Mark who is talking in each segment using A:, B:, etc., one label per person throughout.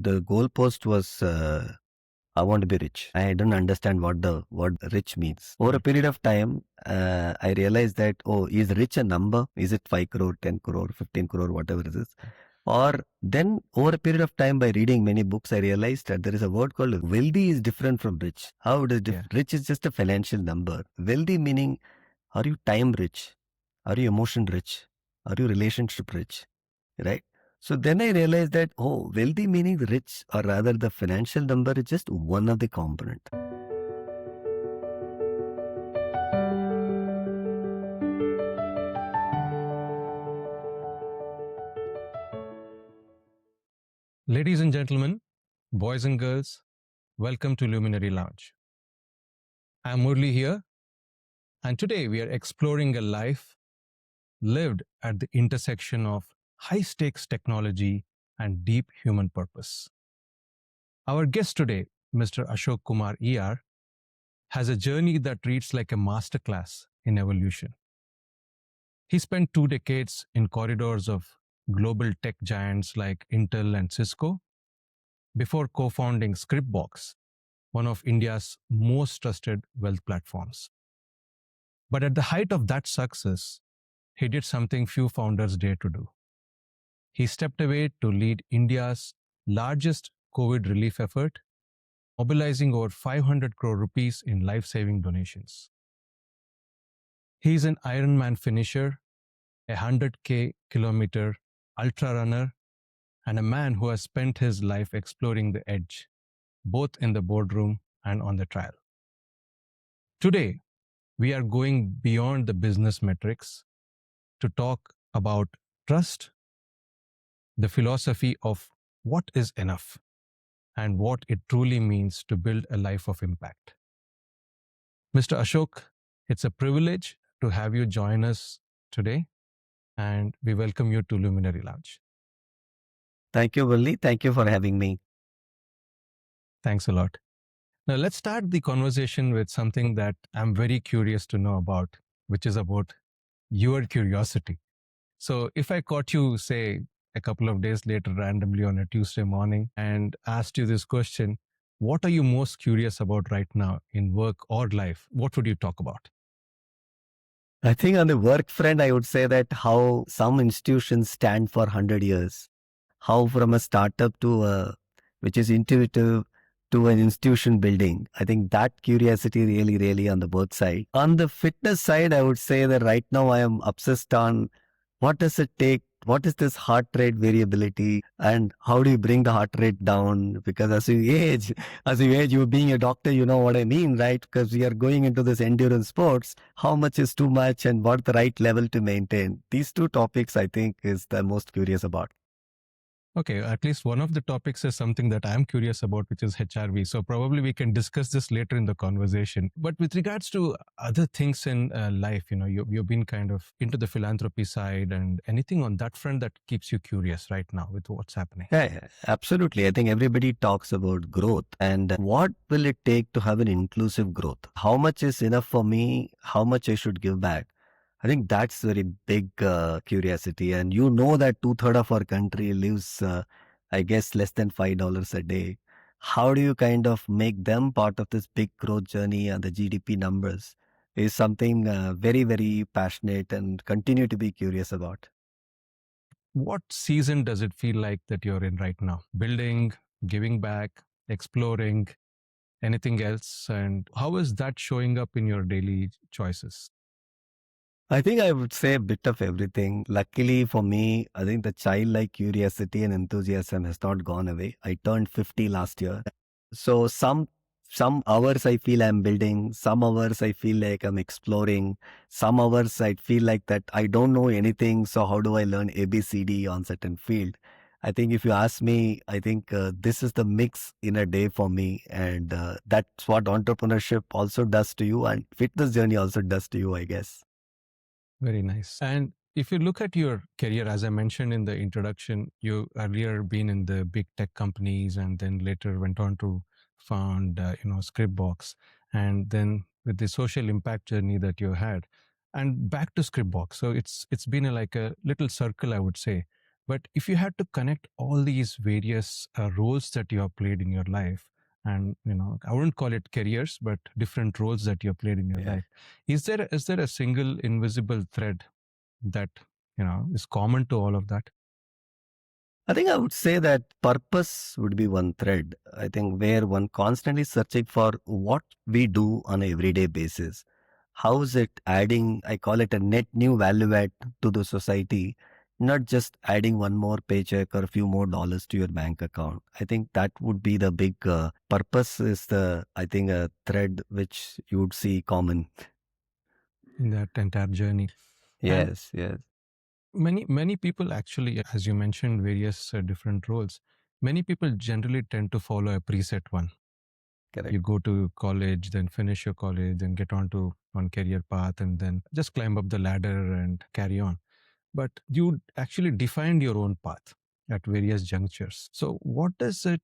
A: the goalpost was I want to be rich. I don't understand what the word rich means. Over a period of time, I realized that, oh, is rich a number? Is it 5 crore, 10 crore, 15 crore, whatever it is? Or then over a period of time, by reading many books, I realized that there is a word called wealthy is different from rich. How it is different? Rich is just a financial number. Wealthy meaning, are you time rich? Are you emotion rich? Are you relationship rich? Right? So then I realized that, oh, wealthy meaning rich, or rather the financial number is just one of the component.
B: Ladies and gentlemen, boys and girls, welcome to Luminary Lounge. I'm Murali here, and today we are exploring a life lived at the intersection of high-stakes technology and deep human purpose. Our guest today, Mr. Ashok Kumar E R, has a journey that reads like a masterclass in evolution. He spent 2 decades in corridors of global tech giants like Intel and Cisco before co-founding Scripbox, one of India's most trusted wealth platforms. But at the height of that success, he did something few founders dare to do. He stepped away to lead India's largest COVID relief effort, mobilizing over 500 crore rupees in life-saving donations. He is an Ironman finisher, a 100K kilometer ultra runner, and a man who has spent his life exploring the edge, both in the boardroom and on the trail. Today, we are going beyond the business metrics to talk about trust, the philosophy of what is enough, and what it truly means to build a life of impact. Mr. Ashok, it's a privilege to have you join us today, and we welcome you to Luminary Lounge.
A: Thank you, Willie. Thank you for having me.
B: Thanks a lot. Now, let's start the conversation with something that I'm very curious to know about, which is about your curiosity. So if I caught you, say, a couple of days later randomly on a Tuesday morning and asked you this question, what are you most curious about right now in work or life? What would you talk about?
A: I think on the work front, I would say that how some institutions stand for 100 years, how from a startup to which is intuitive to an institution building. I think that curiosity really on the work side. On the fitness side, I would say that right now I am obsessed on what does it take? What is this heart rate variability and how do you bring the heart rate down? Because as you age, you being a doctor, you know what I mean, right? Because we are going into this endurance sports, how much is too much and what the right level to maintain? These two topics, I think, is the most curious about.
B: Okay, at least one of the topics is something that I'm curious about, which is HRV. So probably we can discuss this later in the conversation. But with regards to other things in life, you've been kind of into the philanthropy side, and anything on that front that keeps you curious right now with what's happening?
A: Yeah, absolutely. I think everybody talks about growth and what will it take to have an inclusive growth? How much is enough for me? How much I should give back? I think that's very big curiosity. And you know that 2/3 of our country lives, I guess, less than $5 a day. How do you kind of make them part of this big growth journey and the GDP numbers is something very passionate and continue to be curious about.
B: What season does it feel like that you're in right now? Building, giving back, exploring, anything else? And how is that showing up in your daily choices?
A: I think I would say a bit of everything. Luckily for me, I think the childlike curiosity and enthusiasm has not gone away. I turned 50 last year. So some hours I feel I'm building, some hours I feel like I'm exploring, some hours I feel like that I don't know anything. So how do I learn ABCD on certain field? I think if you ask me, I think this is the mix in a day for me. And that's what entrepreneurship also does to you and fitness journey also does to you, I guess.
B: Very nice. And if you look at your career, as I mentioned in the introduction, you earlier been in the big tech companies and then later went on to found, Scriptbox, and then with the social impact journey that you had, and back to Scriptbox. So it's been like a little circle, I would say. But if you had to connect all these various roles that you have played in your life, and I wouldn't call it careers, but different roles that you have played in your life, is there a single invisible thread that is common to all of that?
A: I think I would say that purpose would be one thread. I think where one constantly searching for what we do on an everyday basis. How is it adding, I call it a net new value add to the society, not just adding one more paycheck or a few more dollars to your bank account. I think that would be the big purpose is I think, a thread which you would see common.
B: In that entire journey.
A: Yes, yes.
B: Many people actually, as you mentioned, various different roles. Many people generally tend to follow a preset one.
A: Correct.
B: You go to college, then finish your college, then get onto one career path, and then just climb up the ladder and carry on. But you actually defined your own path at various junctures. So what does it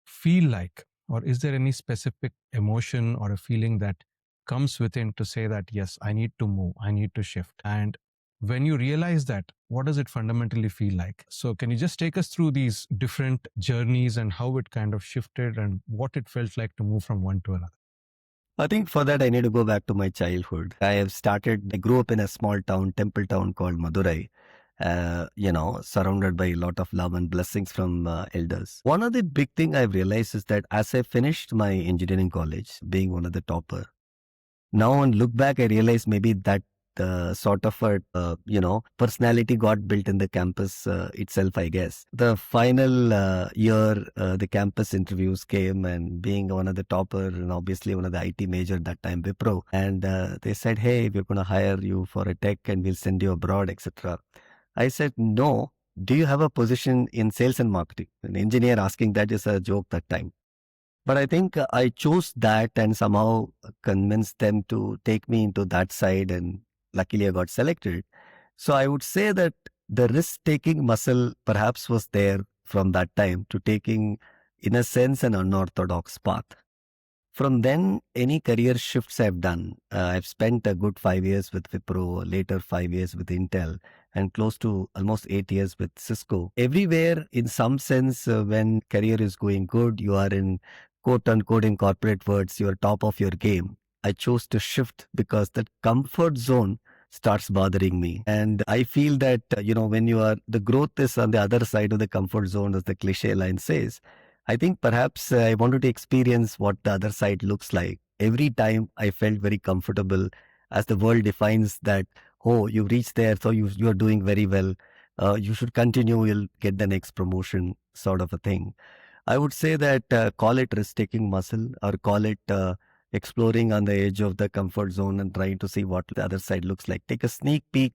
B: feel like? Or is there any specific emotion or a feeling that comes within to say that, yes, I need to move, I need to shift? And when you realize that, what does it fundamentally feel like? So can you just take us through these different journeys and how it kind of shifted and what it felt like to move from one to another?
A: I think for that, I need to go back to my childhood. I grew up in a small town, temple town called Madurai, surrounded by a lot of love and blessings from elders. One of the big thing I've realized is that as I finished my engineering college, being one of the topper, now on look back, I realize maybe that sort of a personality got built in the campus itself, I guess. The final year, the campus interviews came, and being one of the topper and obviously one of the IT major at that time, Wipro, and they said, hey, we're going to hire you for a tech and we'll send you abroad, etc. I said, no. Do you have a position in sales and marketing? An engineer asking that is a joke that time. But I think I chose that and somehow convinced them to take me into that side, and luckily I got selected. So I would say that the risk-taking muscle perhaps was there from that time to taking, in a sense, an unorthodox path. From then, any career shifts I've done, I've spent a good 5 years with Wipro, later 5 years with Intel, and close to almost 8 years with Cisco. Everywhere, in some sense, when career is going good, you are in quote unquote in corporate words, you're top of your game. I chose to shift because that comfort zone starts bothering me. And I feel that, when the growth is on the other side of the comfort zone, as the cliche line says. I think perhaps I wanted to experience what the other side looks like. Every time I felt very comfortable as the world defines that, oh, you've reached there, so you're doing very well. You should continue, you'll get the next promotion, sort of a thing. I would say that call it risk-taking muscle or call it exploring on the edge of the comfort zone and trying to see what the other side looks like. Take a sneak peek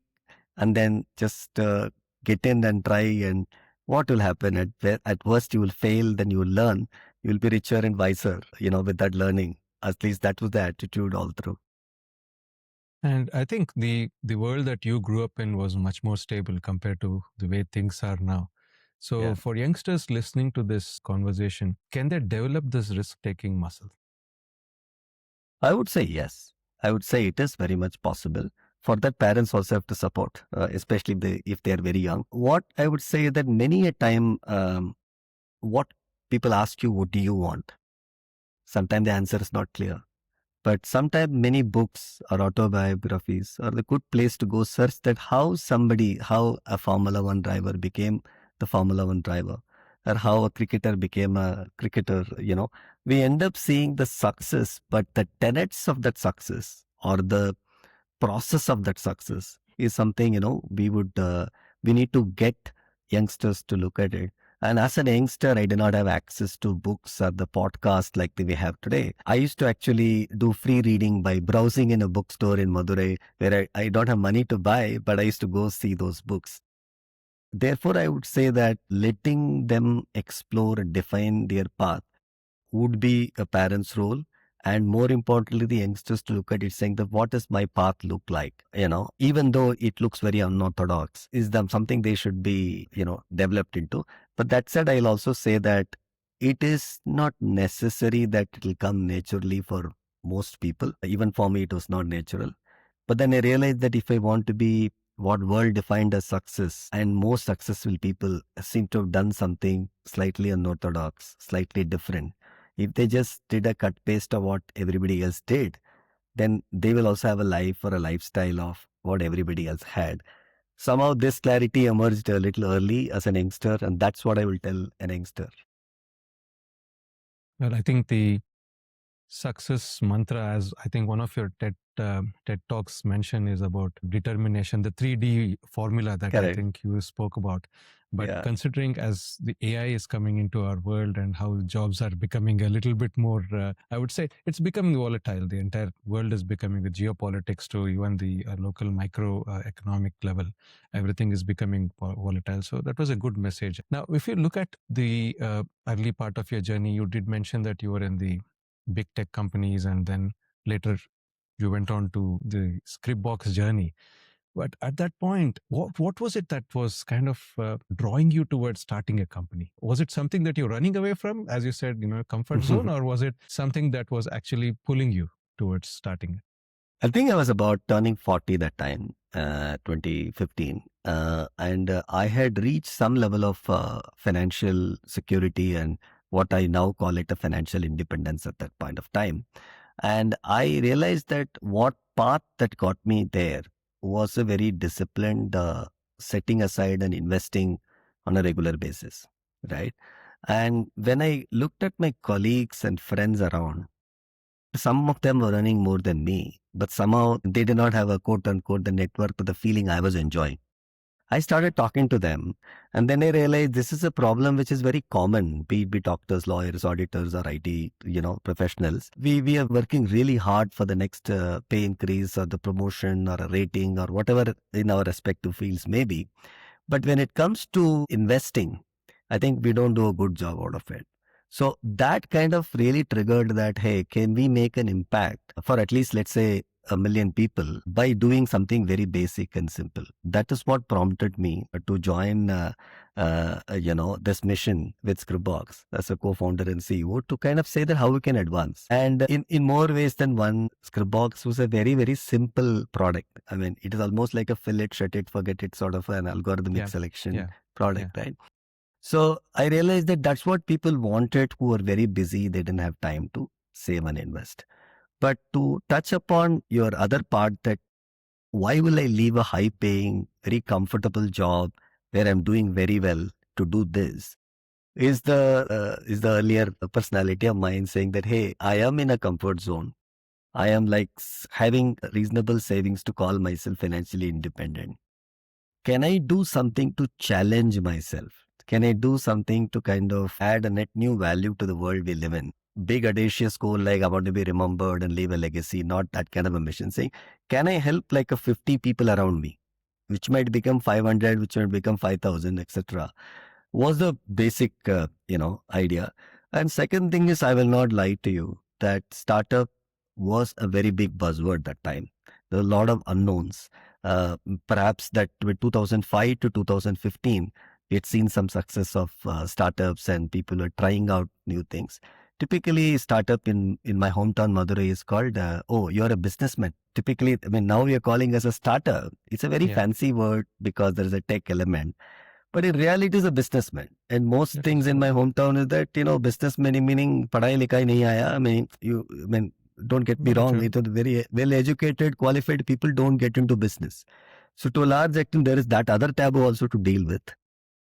A: and then just get in and try, and what will happen at worst you will fail, then you will learn, you will be richer and wiser with that learning. At least that was the attitude all through.
B: And I think the world that you grew up in was much more stable compared to the way things are now. So
A: Yeah.
B: for youngsters listening to this conversation, can they develop this risk-taking muscle?
A: I would say yes. I would say it is very much possible. For that, parents also have to support, especially if they are very young. What I would say that many a time, what people ask you, what do you want? Sometimes the answer is not clear. But sometimes many books or autobiographies are the good place to go search that how a Formula One driver became the Formula One driver, or how a cricketer became a cricketer. We end up seeing the success, but the tenets of that success or the process of that success is something, we need to get youngsters to look at it. And as a youngster, I did not have access to books or the podcast like we have today. I used to actually do free reading by browsing in a bookstore in Madurai where I don't have money to buy, but I used to go see those books. Therefore, I would say that letting them explore and define their path would be a parent's role. And more importantly, the youngsters to look at it saying that what does my path look like? Even though it looks very unorthodox, is them something they should be, developed into. But that said, I'll also say that it is not necessary that it will come naturally for most people. Even for me, it was not natural. But then I realized that if I want to be what world defined as success, and most successful people seem to have done something slightly unorthodox, slightly different. If they just did a cut paste of what everybody else did, then they will also have a life or a lifestyle of what everybody else had. Somehow this clarity emerged a little early as an youngster, and that's what I will tell an youngster.
B: Well, I think the success mantra, as I think one of your TED Talks mention, is about determination, the 3D formula that I
A: Correct.
B: think you spoke about. But
A: Yeah.
B: considering as the AI is coming into our world and how jobs are becoming a little bit more, I would say it's becoming volatile. The entire world is becoming a geopolitics to even the local micro economic level. Everything is becoming volatile. So that was a good message. Now, if you look at the early part of your journey, you did mention that you were in the big tech companies, and then later you went on to the Scripbox journey. But at that point, what was it that was kind of drawing you towards starting a company? Was it something that you're running away from, as you said, comfort zone, or was it something that was actually pulling you towards starting it?
A: I think I was about turning 40 that time, 2015. And I had reached some level of financial security and what I now call it a financial independence at that point of time. And I realized that what path that got me there was a very disciplined setting aside and investing on a regular basis, right? And when I looked at my colleagues and friends around, some of them were earning more than me, but somehow they did not have a quote unquote the network to the feeling I was enjoying. I started talking to them, and then I realized this is a problem which is very common, be it doctors, lawyers, auditors, or IT, professionals. We are working really hard for the next pay increase or the promotion or a rating or whatever in our respective fields may be. But when it comes to investing, I think we don't do a good job out of it. So that kind of really triggered that, hey, can we make an impact for at least, let's say, a million people by doing something very basic and simple? That is what prompted me to join, this mission with Scripbox as a co-founder and CEO to kind of say that how we can advance. And in more ways than one, Scripbox was a very, very simple product. I mean, it is almost like a fill it, shut it, forget it sort of an algorithmic selection product, right? So I realized that that's what people wanted who were very busy. They didn't have time to save and invest. But to touch upon your other part, that why will I leave a high paying, very comfortable job where I'm doing very well to do this? Is the earlier personality of mine saying that, hey, I am in a comfort zone. I am like having reasonable savings to call myself financially independent. Can I do something to challenge myself? Can I do something to kind of add a net new value to the world we live in? Big audacious goal like I want to be remembered and leave a legacy, not that kind of a mission. Saying, can I help like a 50 people around me, which might become 500, which might become 5,000, etc. Was the basic, idea. And second thing is, I will not lie to you that startup was a very big buzzword that time. There were a lot of unknowns. Perhaps that with 2005 to 2015, we had seen some success of startups and people were trying out new things. Typically, startup in my hometown, Madurai, is called, oh, you're a businessman. Typically, I mean, now we are calling as a startup. It's a very fancy word because there is a tech element. But in reality, it is a businessman. And most things in my hometown is that, businessman meaning padhai likhai nahi aaya. Don't get me wrong. It was very well educated, qualified people don't get into business. So to a large extent, there is that other taboo also to deal with.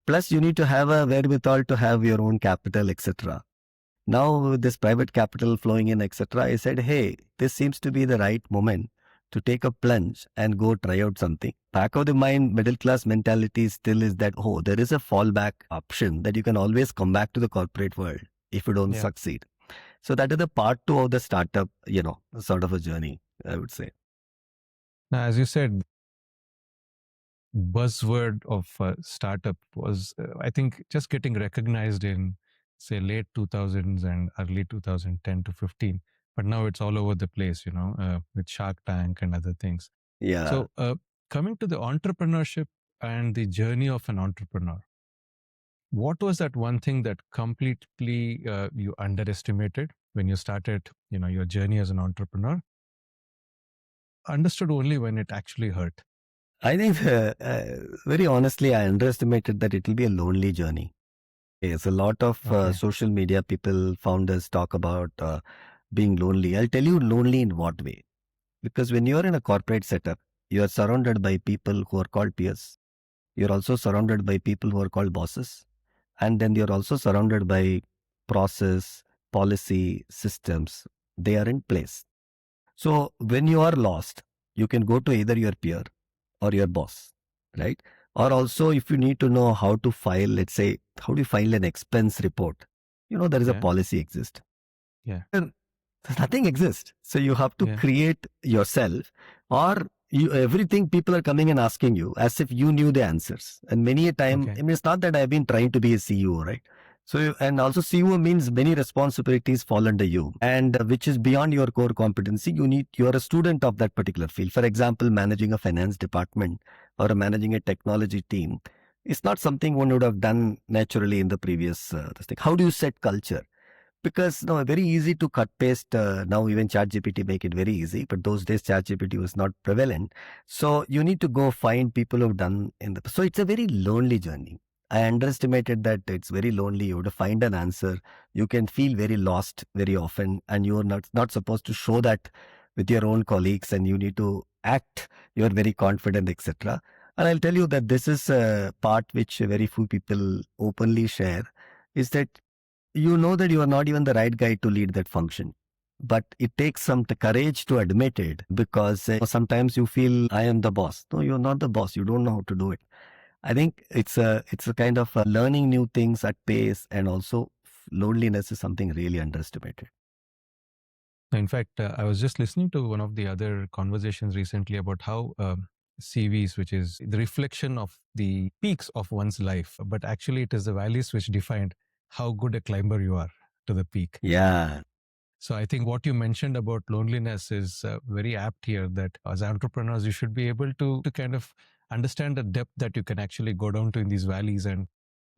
A: Plus, you need to have a wherewithal to have your own capital, etc. Now, with this private capital flowing in, etc., I said, hey, this seems to be the right moment to take a plunge and go try out something. Back of the mind, middle class mentality still is that, oh, there is a fallback option that you can always come back to the corporate world if you don't succeed. So that is the part two of the startup, sort of a journey, I would say.
B: Now, as you said, buzzword of startup was, I think, just getting recognized in, say, late 2000s and early 2010 to 15. But now it's all over the place, with Shark Tank and other things.
A: Yeah.
B: So coming to the entrepreneurship and the journey of an entrepreneur, what was that one thing that completely you underestimated when you started, your journey as an entrepreneur? Understood only when it actually hurt.
A: I think, very honestly, I underestimated that it will be a lonely journey. Yes, a lot of
B: Okay.
A: social media people, founders talk about being lonely. I'll tell you lonely in what way. Because when you're in a corporate setup, you're surrounded by people who are called peers. You're also surrounded by people who are called bosses. And then you're also surrounded by process, policy, systems. They are in place. So when you are lost, you can go to either your peer or your boss, right? Or also, if you need to know how to file, let's say, how do you file an expense report? There is a
B: Yeah.
A: policy exist.
B: Yeah.
A: And nothing exists. So you have to
B: Yeah.
A: create yourself, or everything people are coming and asking you as if you knew the answers. And many a time,
B: Okay.
A: I mean, it's not that I've been trying to be a CEO, right? So, and also CEO means many responsibilities fall under you, and which is beyond your core competency. You're a student of that particular field. For example, managing a finance department or managing a technology team. It's not something one would have done naturally in the previous this thing. How do you set culture? Because no, very easy to cut paste. Now even ChatGPT make it very easy, but those days ChatGPT was not prevalent. So you need to go find people who've done in the. So it's a very lonely journey. I underestimated that it's very lonely. You have to find an answer. You can feel very lost very often, and you are not supposed to show that with your own colleagues, and you need to act. You are very confident, etc. And I'll tell you that this is a part which very few people openly share. Is that you know that you are not even the right guy to lead that function, but it takes some courage to admit it, because sometimes you feel I am the boss. No, you're not the boss. You don't know how to do it. I think it's a kind of learning new things at pace, and also loneliness is something really underestimated.
B: In fact, I was just listening to one of the other conversations recently about how CVs, which is the reflection of the peaks of one's life, but actually it is the valleys which defined how good a climber you are to the peak.
A: Yeah.
B: So I think what you mentioned about loneliness is very apt here, that as entrepreneurs, you should be able to kind of understand the depth that you can actually go down to in these valleys and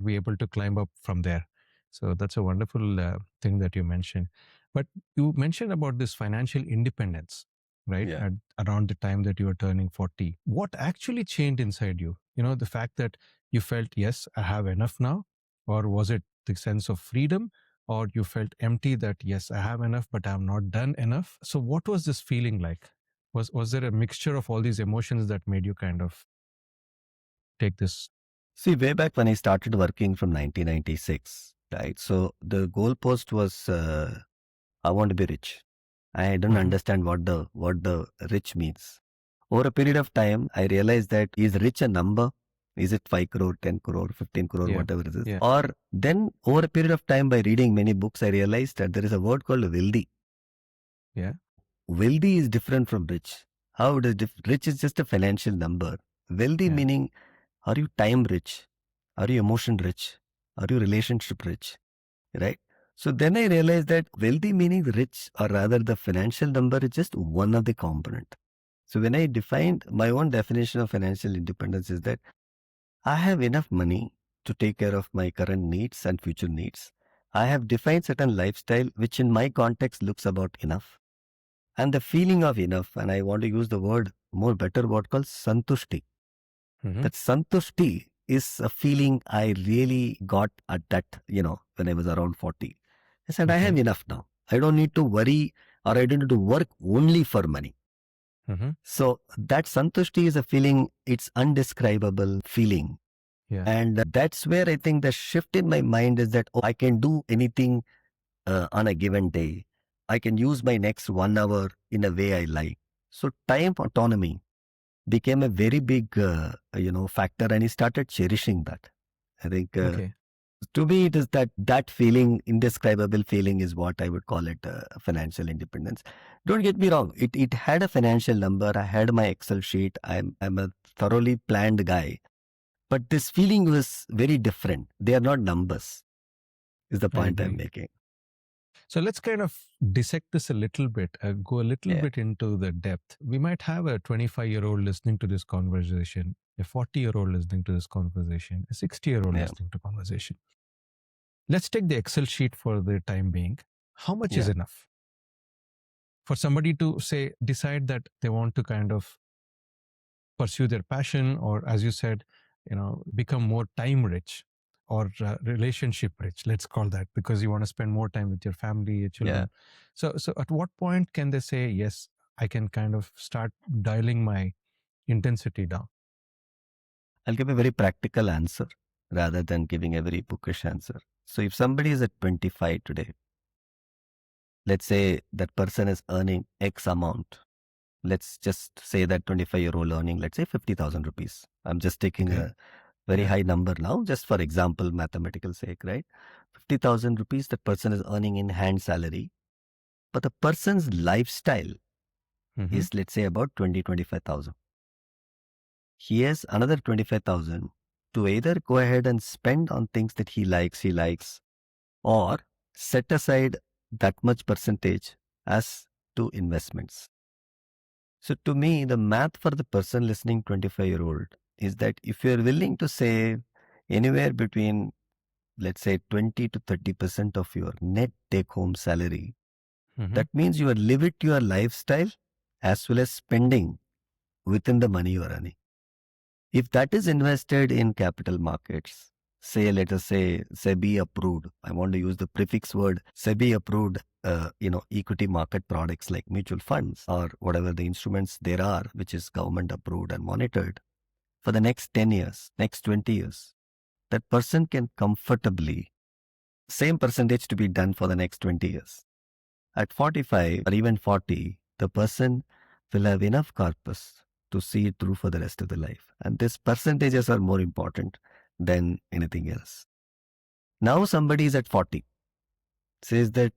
B: be able to climb up from there. So that's a wonderful thing that you mentioned. But you mentioned about this financial independence, right?
A: Yeah.
B: Around the time that you were turning 40. What actually changed inside you? The fact that you felt, yes, I have enough now? Or was it the sense of freedom? Or you felt empty that, yes, I have enough, but I have not done enough? So what was this feeling like? Was there a mixture of all these emotions that made you kind of take this?
A: See, way back when I started working from 1996, right? So the goalpost was I want to be rich. I don't
B: Mhm.
A: understand what the rich means. Over a period of time, I realized that is rich a number? Is it 5 crore, 10 crore, 15 crore,
B: Yeah.
A: whatever it is?
B: Yeah.
A: Or then over a period of time, by reading many books, I realized that there is a word called wealthy.
B: Yeah.
A: Wealthy is different from rich. How it is rich is just a financial number. Wealthy
B: Yeah.
A: meaning, are you time rich? Are you emotion rich? Are you relationship rich? Right? So then I realized that wealthy meaning rich, or rather the financial number, is just one of the component. So when I defined my own definition of financial independence is that I have enough money to take care of my current needs and future needs. I have defined certain lifestyle which in my context looks about enough. And the feeling of enough, and I want to use the word more better word called Santoshthi.
B: Mm-hmm.
A: That Santoshthi is a feeling I really got at that, when I was around 40. I said, I have
B: Okay.
A: enough now. I don't need to worry, or I don't need to work only for money.
B: Mm-hmm.
A: So that Santushti is a feeling, it's undescribable feeling.
B: Yeah.
A: And that's where I think the shift in my mind is that, oh, I can do anything on a given day. I can use my next 1 hour in a way I like. So time autonomy became a very big, factor, and he started cherishing that. I think
B: Okay.
A: to me, it is that feeling, indescribable feeling, is what I would call it financial independence. Don't get me wrong; it had a financial number. I had my Excel sheet. I'm a thoroughly planned guy, but this feeling was very different. They are not numbers. Is the
B: I
A: point I'm
B: agree.
A: making?
B: So let's kind of dissect this a little bit, go a little
A: Yeah,
B: bit into the depth. We might have a 25-year-old listening to this conversation, a 40-year-old listening to this conversation, a 60-year-old
A: yeah,
B: listening to conversation. Let's take the Excel sheet for the time being. How much is
A: yeah.
B: enough for somebody to say, decide that they want to kind of pursue their passion, or as you said, become more time rich or relationship rich, let's call that, because you want to spend more time with your family, your children. So at what point can they say, yes, I can kind of start dialing my intensity down?
A: I'll give a very practical answer rather than giving a very bookish answer. So if somebody is at 25 today, let's say that person is earning X amount. Let's just say that 25-year-old earning, let's say 50,000 rupees. I'm just taking a very high number now, just for example, mathematical sake, right? 50,000 rupees that person is earning in hand salary. But the person's lifestyle is, let's say, about 25,000. He has another 25,000 to either go ahead and spend on things that he likes, or set aside that much percentage as to investments. So to me, the math for the person listening, 25-year-old, is that if you're willing to save anywhere between, let's say, 20 to 30% of your net take-home salary, that means you are living your lifestyle as well as spending within the money you are earning. If that is invested in capital markets, say, let us say, SEBI approved, I want to use the prefix word, SEBI approved, equity market products like mutual funds or whatever the instruments there are, which is government approved and monitored, for the next 10 years, next 20 years, that person can comfortably, same percentage to be done for the next 20 years. At 45 or even 40, the person will have enough corpus to see it through for the rest of the life. And these percentages are more important than anything else. Now somebody is at 40, says that,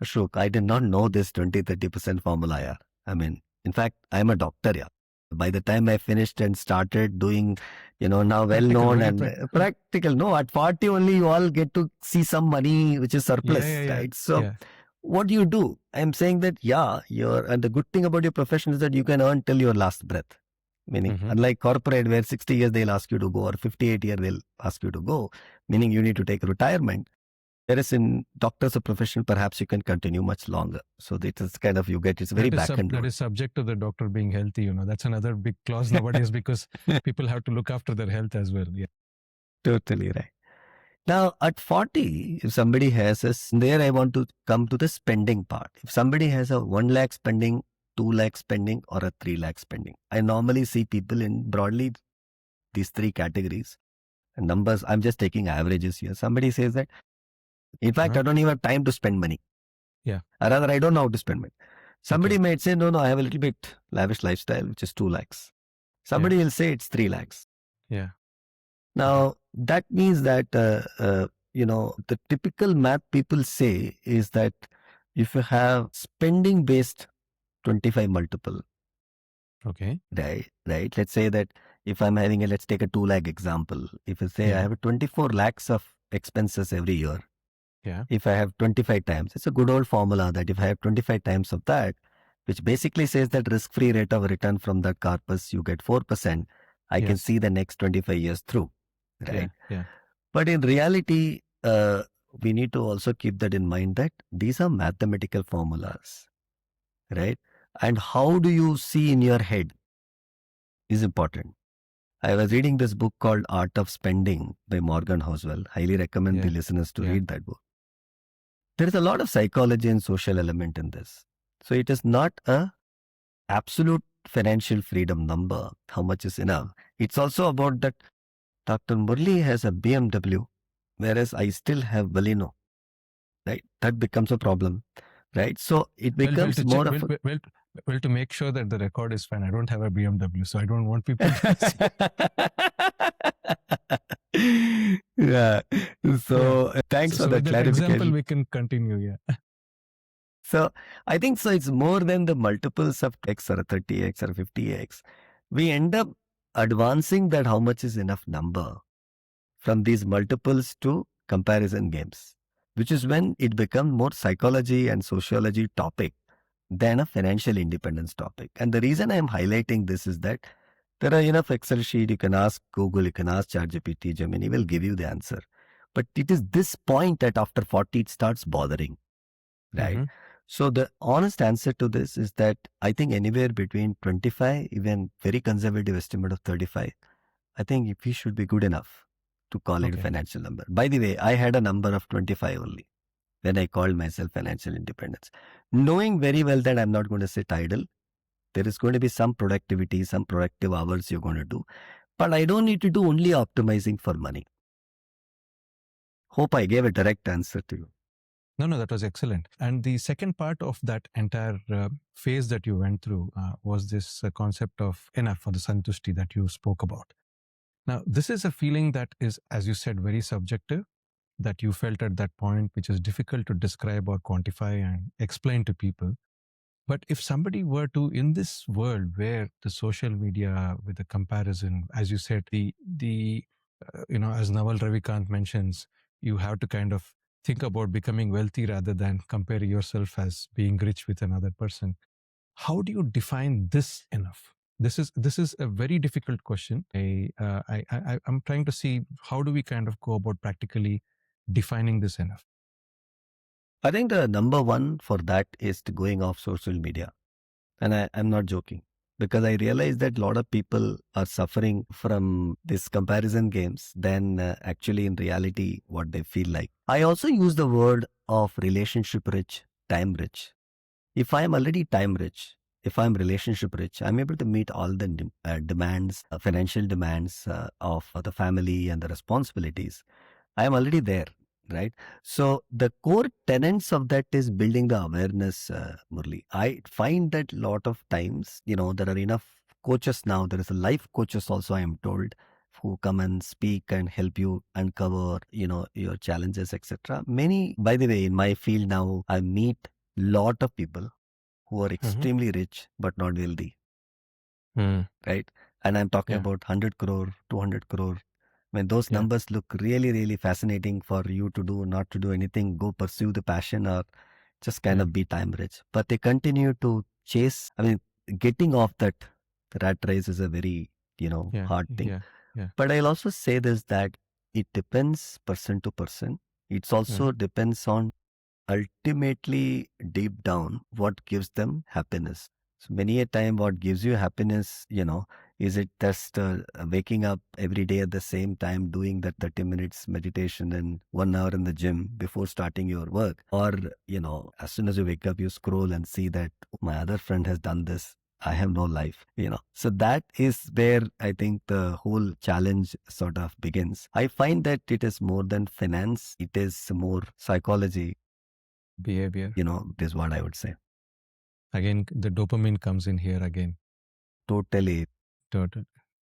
A: Ashok, I did not know this 20-30% formula. Yeah. I mean, in fact, I'm a doctor. Yeah. By the time I finished and started doing, now well-known and practical. No, at 40 only you all get to see some money which is surplus, right? So what do you do? I'm saying that, and the good thing about your profession is that you can earn till your last breath. Meaning, unlike corporate where 60 years they'll ask you to go, or 58 years they'll ask you to go, meaning you need to take retirement. Whereas in doctors of profession, perhaps you can continue much longer. So it is kind of, it's very back-end.
B: That is subject to the doctor being healthy, That's another big clause nowadays because people have to look after their health as well. Yeah.
A: Totally right. Now, at 40, if somebody has there I want to come to the spending part. If somebody has a 1 lakh spending, 2 lakh spending, or a 3 lakh spending, I normally see people in broadly these three categories. And numbers, I'm just taking averages here. Somebody says that, in fact, I don't even have time to spend money.
B: Yeah.
A: Or rather, I don't know how to spend money. Somebody might say, no, I have a little bit lavish lifestyle, which is 2 lakhs. Somebody will say it's 3 lakhs.
B: Yeah.
A: Now, that means that, the typical math people say is that if you have spending based 25 multiple.
B: Okay.
A: Right. Let's say that if I'm having let's take a 2 lakh example. If you say I have 24 lakhs of expenses every year.
B: Yeah.
A: If I have 25 times, it's a good old formula that if I have 25 times of that, which basically says that risk-free rate of return from that corpus, you get 4%. I can see the next 25 years through. Right.
B: Yeah.
A: But in reality, we need to also keep that in mind that these are mathematical formulas, right? And how do you see in your head is important. I was reading this book called Art of Spending by Morgan Housel. Highly recommend the listeners to read that book. There is a lot of psychology and social element in this. So it is not a absolute financial freedom number, how much is enough. It's also about that Dr. Murali has a BMW, whereas I still have Baleno, right? That becomes a problem, right? So it becomes
B: well, to make sure that the record is fine, I don't have a BMW, so I don't want people to
A: see. Yeah. So thanks for that clarification.
B: Example, we can continue. Yeah.
A: So I think it's more than the multiples of X or 30X or 50X. We end up advancing that how much is enough number from these multiples to comparison games, which is when it becomes more psychology and sociology topic than a financial independence topic. And the reason I'm highlighting this is that there are enough Excel sheet, you can ask Google, you can ask ChatGPT, Gemini will give you the answer. But it is this point that after 40 it starts bothering, right? So the honest answer to this is that I think anywhere between 25, even very conservative estimate of 35, I think if we should be good enough to call it a
B: Okay.
A: financial number. By the way, I had a number of 25 only when I called myself financial independence, knowing very well that I'm not going to sit idle. There is going to be some productivity, some productive hours you're going to do, but I don't need to do only optimizing for money. Hope I gave a direct answer to you.
B: No, that was excellent. And the second part of that entire phase that you went through was this concept of enough, for the Santoshthi that you spoke about. Now, this is a feeling that is, as you said, very subjective, that you felt at that point, which is difficult to describe or quantify and explain to people. But if somebody were to, in this world where the social media with the comparison, as you said, as Naval Ravikant mentions, you have to kind of think about becoming wealthy rather than compare yourself as being rich with another person. How do you define this enough? This is a very difficult question. I'm trying to see how do we kind of go about practically defining this enough.
A: I think the number one for that is to going off social media. And I'm not joking, because I realize that a lot of people are suffering from these comparison games than actually in reality what they feel like. I also use the word of relationship rich, time rich. If I'm already time rich, if I'm relationship rich, I'm able to meet all the demands, financial demands of the family and the responsibilities. I am already there, right? So the core tenets of that is building the awareness, Murli. I find that a lot of times, there are enough coaches now. There is a life coaches also, I am told, who come and speak and help you uncover, your challenges, etc. Many, by the way, in my field now, I meet lot of people who are extremely rich but not wealthy, right? And I'm talking about 100 crore, 200 crore. When those numbers look really, really fascinating for you to do, not to do anything, go pursue the passion or just kind of be time rich. But they continue to chase. I mean, getting off that rat race is a very, hard thing. But I'll also say this, that it depends person to person. It's also depends on ultimately deep down what gives them happiness. So many a time what gives you happiness, is it just waking up every day at the same time doing that 30 minutes meditation and 1 hour in the gym before starting your work? Or, as soon as you wake up, you scroll and see that my other friend has done this. I have no life, So that is where I think the whole challenge sort of begins. I find that it is more than finance. It is more psychology,
B: behavior.
A: Is what I would say.
B: Again, the dopamine comes in here again.
A: Totally.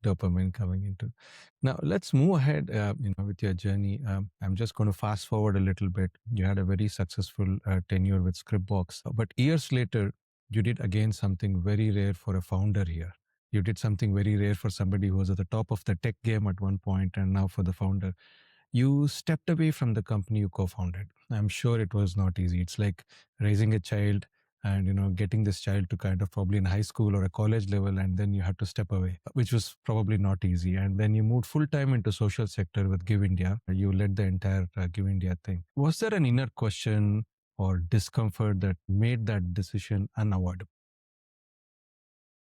B: Dopamine coming into. Now, let's move ahead, with your journey. I'm just going to fast forward a little bit. You had a very successful tenure with Scripbox, but years later, you did again something very rare for a founder here. You did something very rare for somebody who was at the top of the tech game at one point, and now for the founder. You stepped away from the company you co-founded. I'm sure it was not easy. It's like raising a child and getting this child to kind of probably in high school or a college level, and then you had to step away, which was probably not easy. And then you moved full-time into social sector with GiveIndia. You led the entire GiveIndia thing. Was there an inner question or discomfort that made that decision unavoidable?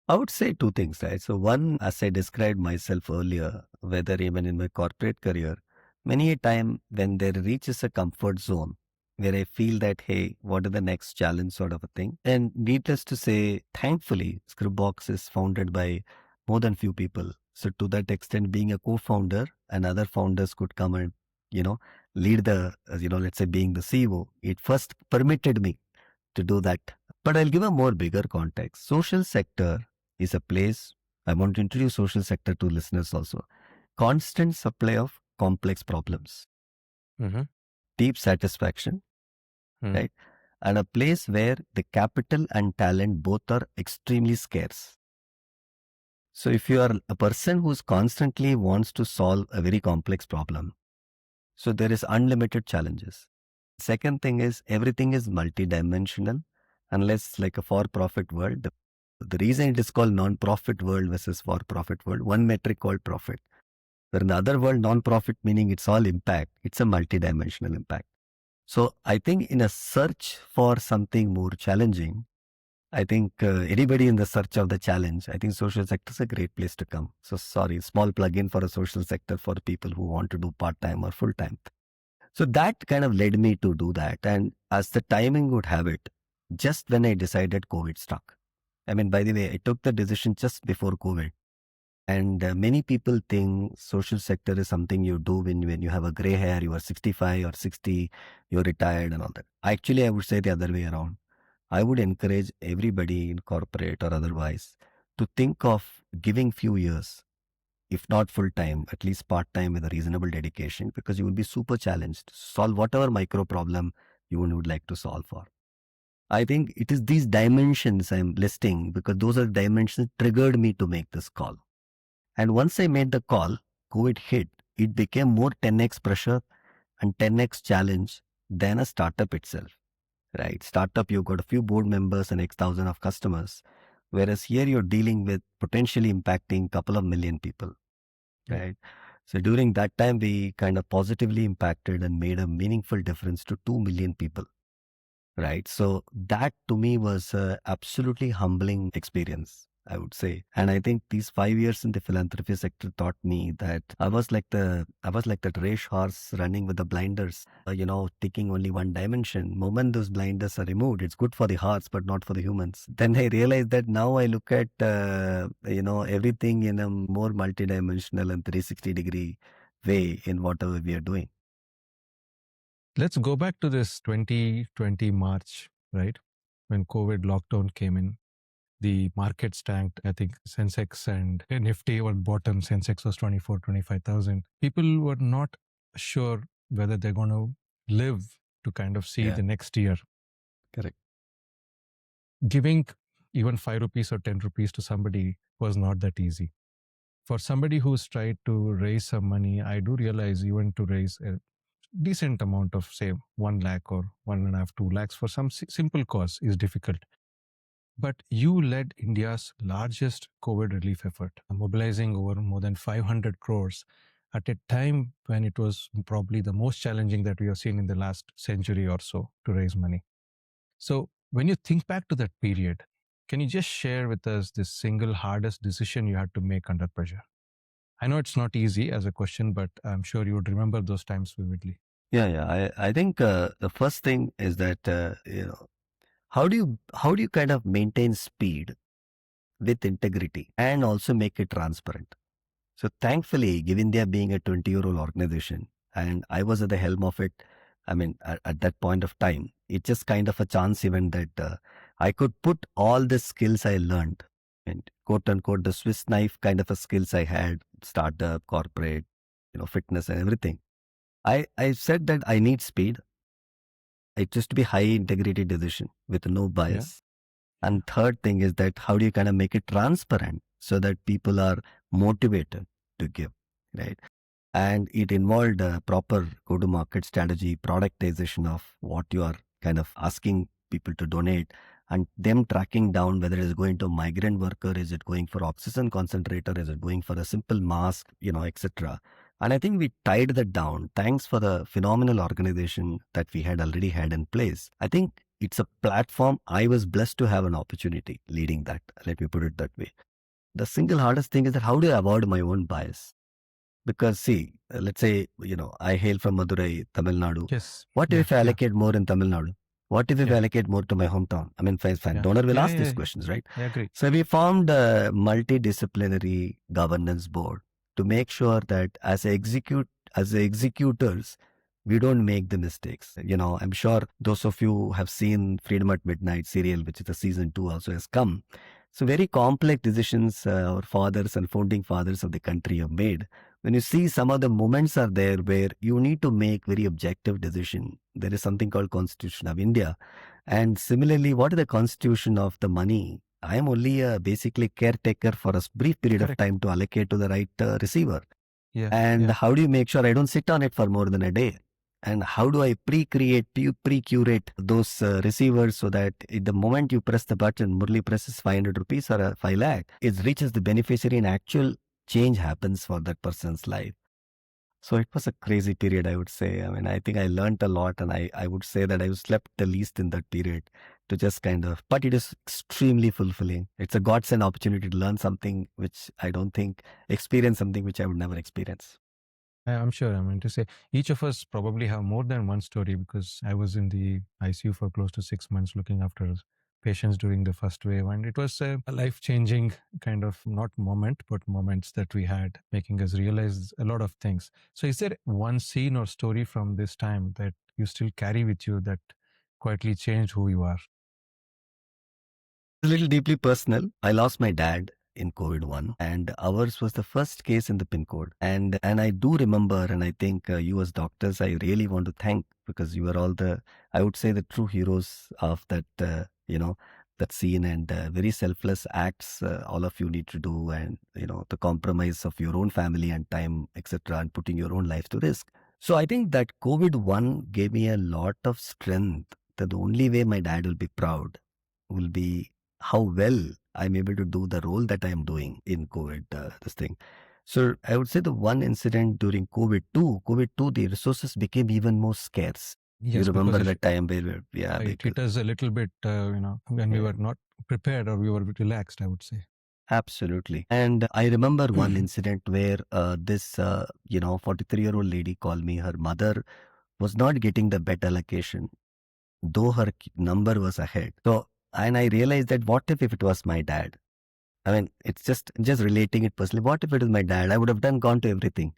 A: I would say two things, right? So one, as I described myself earlier, whether even in my corporate career, many a time when there reaches a comfort zone where I feel that, hey, what is the next challenge sort of a thing? And needless to say, thankfully, Scriptbox is founded by more than few people. So to that extent, being a co-founder and other founders could come and, lead the, let's say being the CEO, it first permitted me to do that. But I'll give a more bigger context. Social sector is a place, I want to introduce social sector to listeners also. Constant supply of complex problems, deep satisfaction, right? And a place where the capital and talent both are extremely scarce. So if you are a person who's constantly wants to solve a very complex problem, so there is unlimited challenges. Second thing is everything is multidimensional, unless like a for-profit world. The reason it is called non-profit world versus for-profit world, one metric called profit. But in the other world, non-profit meaning it's all impact. It's a multidimensional impact. So I think in a search for something more challenging, I think anybody in the search of the challenge, I think social sector is a great place to come. So sorry, small plug-in for a social sector for people who want to do part-time or full-time. So that kind of led me to do that. And as the timing would have it, just when I decided, COVID struck. I mean, by the way, I took the decision just before COVID. And many people think social sector is something you do when you have a gray hair, you are 65 or 60, you're retired and all that. Actually, I would say the other way around. I would encourage everybody in corporate or otherwise to think of giving few years, if not full time, at least part time with a reasonable dedication, because you will be super challenged to solve whatever micro problem you would like to solve for. I think it is these dimensions I'm listing because those are dimensions triggered me to make this call. And once I made the call, COVID hit. It became more 10x pressure and 10x challenge than a startup itself. Right? Startup, you've got a few board members and X thousand of customers. Whereas here you're dealing with potentially impacting couple of million people. Right? So during that time, we kind of positively impacted and made a meaningful difference to 2 million people. Right. So that to me was a absolutely humbling experience, I would say. And I think these 5 years in the philanthropy sector taught me that I was like that race horse running with the blinders, taking only one dimension. Moment those blinders are removed, it's good for the horse, but not for the humans. Then I realized that now I look at, everything in a more multidimensional and 360-degree way in whatever we are doing.
B: Let's go back to this 2020 March, right? When COVID lockdown came in, the markets tanked. I think Sensex and Nifty were bottom. Sensex was 24, 25,000. People were not sure whether they're going to live to kind of see the next year.
A: Correct.
B: Giving even 5 rupees or 10 rupees to somebody was not that easy. For somebody who's tried to raise some money, I do realize even to raise a decent amount of, say, 1 lakh or 1.5, 2 lakhs for some simple cause is difficult. But you led India's largest COVID relief effort, mobilizing over more than 500 crores at a time when it was probably the most challenging that we have seen in the last century or so to raise money. So when you think back to that period, can you just share with us the single hardest decision you had to make under pressure? I know it's not easy as a question, but I'm sure you would remember those times vividly.
A: Yeah. I think the first thing is that, how do you kind of maintain speed with integrity and also make it transparent? So thankfully, GiveIndia being a 20-year-old organization, and I was at the helm of it, I mean, at that point of time, it's just kind of a chance event that I could put all the skills I learned and quote unquote the Swiss knife kind of a skills I had, startup, corporate, fitness and everything. I said that I need speed. It just to be high integrity decision with no bias. And third thing is that how do you kind of make it transparent so that people are motivated to give, right? And it involved a proper go-to-market strategy, productization of what you are kind of asking people to donate, and them tracking down whether it is going to a migrant worker, is it going for oxygen concentrator, is it going for a simple mask, etc. And I think we tied that down thanks for the phenomenal organization that we had already had in place. I think it's a platform. I was blessed to have an opportunity leading that. Let me put it that way. The single hardest thing is that how do I avoid my own bias? Because see, let's say, I hail from Madurai, Tamil Nadu.
B: Yes.
A: What if I allocate more in Tamil Nadu? What if I allocate more to my hometown? I mean, fine. Donor will ask these questions, right?
B: I agree.
A: So we formed a multidisciplinary governance board to make sure that as executors, we don't make the mistakes. I'm sure those of you who have seen Freedom at Midnight serial, which is the season 2 also has come. So very complex decisions our fathers and founding fathers of the country have made. When you see some of the moments are there where you need to make very objective decision. There is something called Constitution of India. And similarly, what is the constitution of the money? I am only basically caretaker for a brief period of time to allocate to the right receiver. How do you make sure I don't sit on it for more than a day? And how do I pre-curate those receivers so that at the moment you press the button, Murali presses 500 rupees or 5 lakh, it reaches the beneficiary and actual change happens for that person's life. So it was a crazy period, I would say. I mean, I think I learned a lot, and I would say that I slept the least in that period to just kind of, but it is extremely fulfilling. It's a godsend opportunity to learn something which I don't think, experience something which I would never experience.
B: I'm sure. I mean, to say each of us probably have more than one story, because I was in the ICU for close to 6 months looking after patients during the first wave. And it was a life changing kind of not moment, but moments that we had, making us realize a lot of things. So, is there one scene or story from this time that you still carry with you that quietly changed who you are?
A: A little deeply personal. I lost my dad in COVID-1, and ours was the first case in the pin code. And I do remember, and I think you as doctors, I really want to thank, because you are all the, I would say, the true heroes of that, that scene, and very selfless acts all of you need to do, and the compromise of your own family and time, etc., and putting your own life to risk. So I think that COVID-1 gave me a lot of strength, that the only way my dad will be proud will be how well I'm able to do the role that I'm doing in COVID, this thing. So I would say the one incident during COVID 2, the resources became even more scarce. You
B: Yes, because
A: remember that time where, yeah,
B: it hit us a little bit, when we were not prepared, or we were relaxed, I would say.
A: absolutely. And I remember one incident where this, 43-year-old lady called me. Her mother was not getting the bed allocation, though her number was ahead. So, and I realized that what if it was my dad? I mean, it's just relating it personally. What if it is my dad? I would have gone to everything.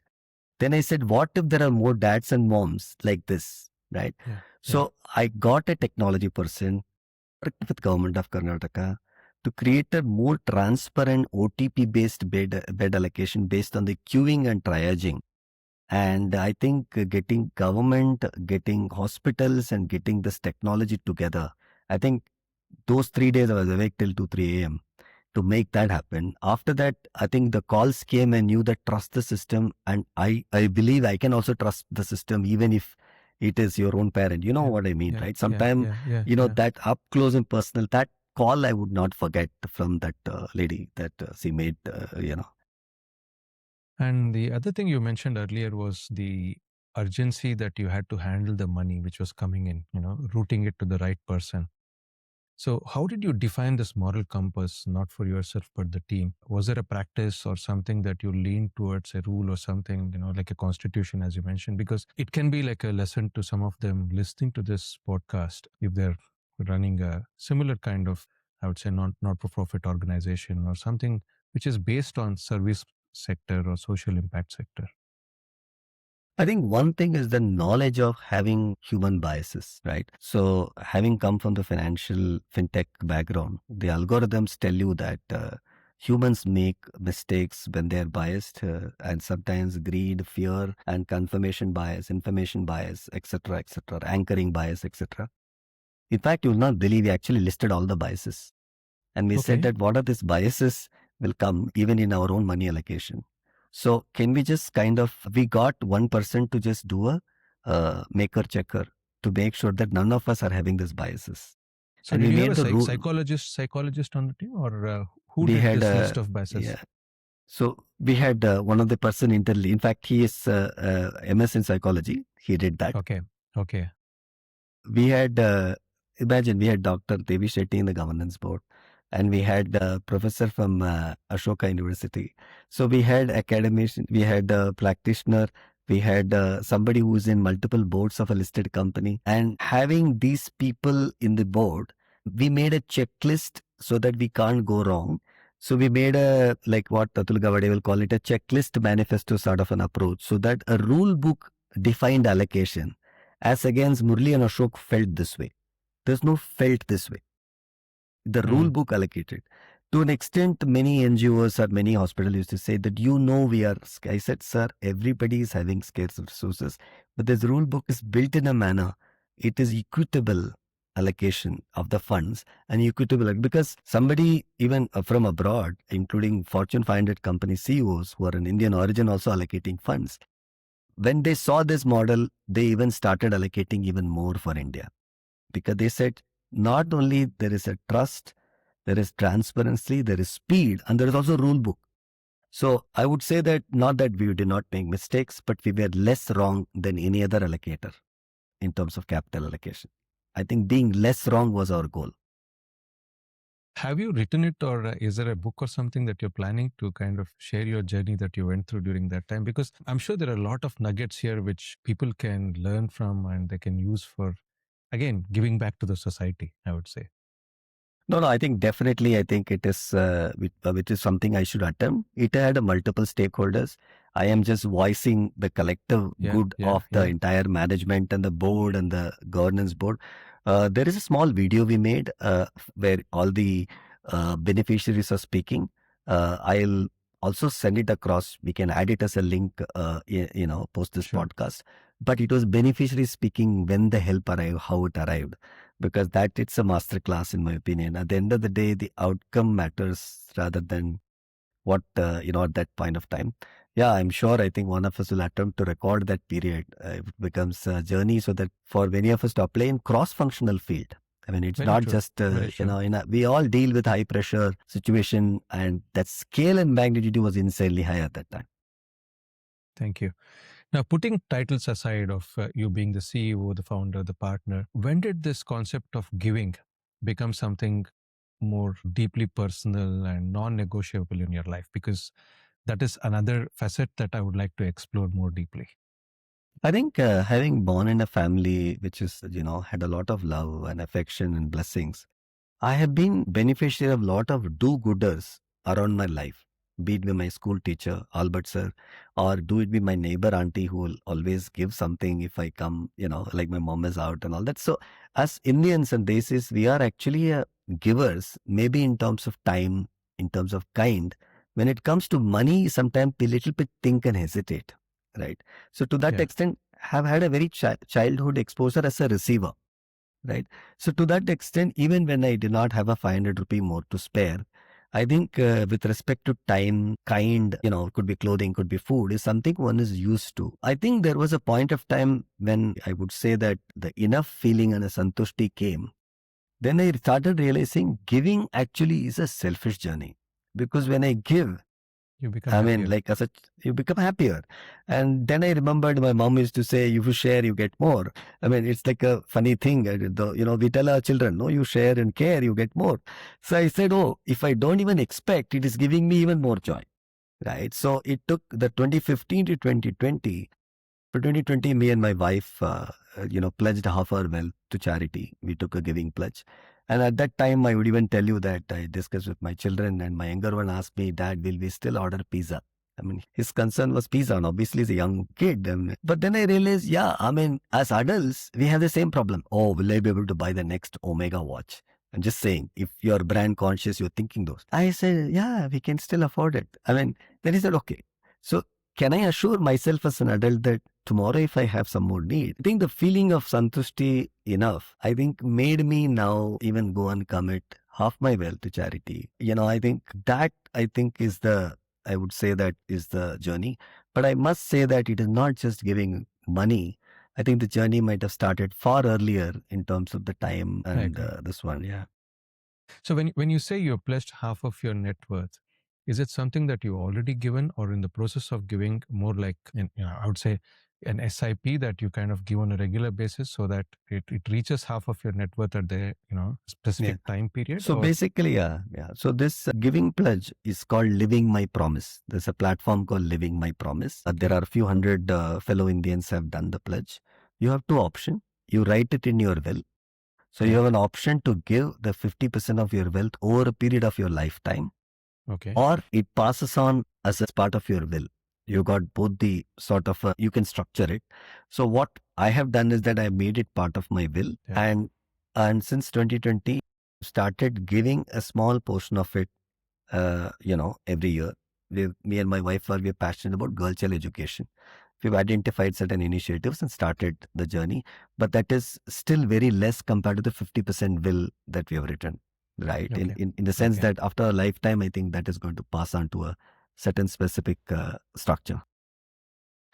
A: Then I said, what if there are more dads and moms like this, right?
B: Yeah.
A: So I got a technology person, worked with Government of Karnataka to create a more transparent OTP based bed allocation based on the queuing and triaging. And I think getting government, getting hospitals, and getting this technology together, I think those 3 days I was awake till 2, 3 a.m. to make that happen. After that, I think the calls came and knew that trust the system. And I believe I can also trust the system, even if it is your own parent. You know what I mean, right? Sometimes, that up close and personal, that call I would not forget from that lady that she made,
B: And the other thing you mentioned earlier was the urgency that you had to handle the money which was coming in, routing it to the right person. So, how did you define this moral compass, not for yourself, but the team? Was there a practice or something that you leaned towards, a rule or something, like a constitution, as you mentioned? Because it can be like a lesson to some of them listening to this podcast if they're running a similar kind of, I would say, not for profit organization or something which is based on service sector or social impact sector.
A: I think one thing is the knowledge of having human biases, right? So, having come from the financial fintech background, the algorithms tell you that humans make mistakes when they're biased, and sometimes greed, fear, and confirmation bias, information bias, etc., anchoring bias, etc. In fact, you will not believe we actually listed all the biases. And we said
B: Okay.
A: that what are these biases will come even in our own money allocation. So can we just we got one person to just do a maker checker to make sure that none of us are having these biases.
B: So,
A: And
B: did
A: we
B: you have
A: made
B: a
A: the rule.
B: psychologist on the team, or who
A: We
B: did
A: had
B: this list of biases?
A: yeah. So we had one of the person internally. In fact, he is MS in psychology. He did that.
B: Okay. Okay.
A: We had imagine we had Dr. Devi Shetty in the governance board, and we had a professor from Ashoka University. So we had academician, we had a practitioner, we had somebody who's in multiple boards of a listed company. And having these people in the board, we made a checklist so that we can't go wrong. So we made a, like what Atul Gawade will call it, a checklist manifesto sort of an approach, so that a rule book defined allocation, as against Murali and Ashok felt this way. There's no felt this way. The rule book allocated. To an extent, many NGOs or many hospitals used to say that, we are, I said, sir, everybody is having scarce resources, but this rule book is built in a manner, it is equitable allocation of the funds, and equitable, because somebody even from abroad, including Fortune 500 company CEOs who are an Indian origin, also allocating funds. When they saw this model, they even started allocating even more for India, because they said not only there is a trust, there is transparency, there is speed, and there is also rule book. So I would say that not that we did not make mistakes, but we were less wrong than any other allocator in terms of capital allocation. I think being less wrong was our goal.
B: Have you written it, or is there a book or something that you're planning to kind of share your journey that you went through during that time? Because I'm sure there are a lot of nuggets here which people can learn from and they can use for, again, giving back to the society, I would say.
A: No, I think definitely, I think it is, which is something I should attempt. It had a multiple stakeholders. I am just voicing the collective good of the entire management and the board and the governance board. There is a small video we made where all the beneficiaries are speaking. I'll also send it across. We can add it as a link, post this podcast. But it was beneficiaries speaking when the help arrived, how it arrived, because that it's a masterclass in my opinion. At the end of the day, the outcome matters rather than what at that point of time. Yeah, I'm sure. I think one of us will attempt to record that period. It becomes a journey, so that for many of us to apply in cross-functional field. I mean, it's not just we all deal with high pressure situation, and that scale and magnitude was insanely high at that time.
B: Thank you. Now, putting titles aside of you being the CEO, the founder, the partner, when did this concept of giving become something more deeply personal and non-negotiable in your life? Because that is another facet that I would like to explore more deeply.
A: I think having born in a family which is, had a lot of love and affection and blessings, I have been beneficiary of a lot of do-gooders around my life, be it with my school teacher, Albert sir, or do it with my neighbor auntie who will always give something if I come, like my mom is out and all that. So as Indians and Desis, we are actually givers, maybe in terms of time, in terms of kind. When it comes to money, sometimes a little bit think and hesitate, right? So to that extent, have had a very childhood exposure as a receiver. Right. So to that extent, even when I did not have a 500 rupee more to spare, I think with respect to time, kind, could be clothing, could be food, is something one is used to. I think there was a point of time when I would say that the enough feeling and a Santoshthi came. Then I started realizing giving actually is a selfish journey. Because when I give,
B: you become happier.
A: You become happier. And then I remembered my mom used to say, if you share, you get more. I mean, it's like a funny thing. We tell our children, no, you share and care, you get more. So I said, oh, if I don't even expect, it is giving me even more joy. Right. So it took the 2015 to 2020. For 2020, me and my wife, pledged half our wealth to charity. We took a giving pledge. And at that time, I would even tell you that I discussed with my children, and my younger one asked me, Dad, will we still order pizza? I mean, his concern was pizza, and obviously he's a young kid. But then I realized, as adults, we have the same problem. Oh, will I be able to buy the next Omega watch? I'm just saying, if you're brand conscious, you're thinking those. I said, yeah, we can still afford it. I mean, then he said, okay. So can I assure myself as an adult that tomorrow if I have some more need, I think the feeling of Santushti enough, I think made me now even go and commit half my wealth to charity. I think that is I would say that is the journey. But I must say that it is not just giving money. I think the journey might have started far earlier in terms of the time and this one. Yeah.
B: So when you say you pledged half of your net worth, is it something that you already given or in the process of giving, more like, I would say an SIP that you kind of give on a regular basis so that it reaches half of your net worth at the specific time period?
A: So basically, yeah. So this giving pledge is called Living My Promise. There's a platform called Living My Promise. There are a few hundred fellow Indians have done the pledge. You have two options. You write it in your will. So you have an option to give the 50% of your wealth over a period of your lifetime.
B: Okay.
A: Or it passes on as a part of your will. You got both the sort of, you can structure it. So what I have done is that I made it part of my will. And since 2020, started giving a small portion of it, every year. Me and my wife we're passionate about girl child education. We've identified certain initiatives and started the journey, but that is still very less compared to the 50% will that we have written, right? In the sense that after a lifetime, I think that is going to pass on to a certain specific structure.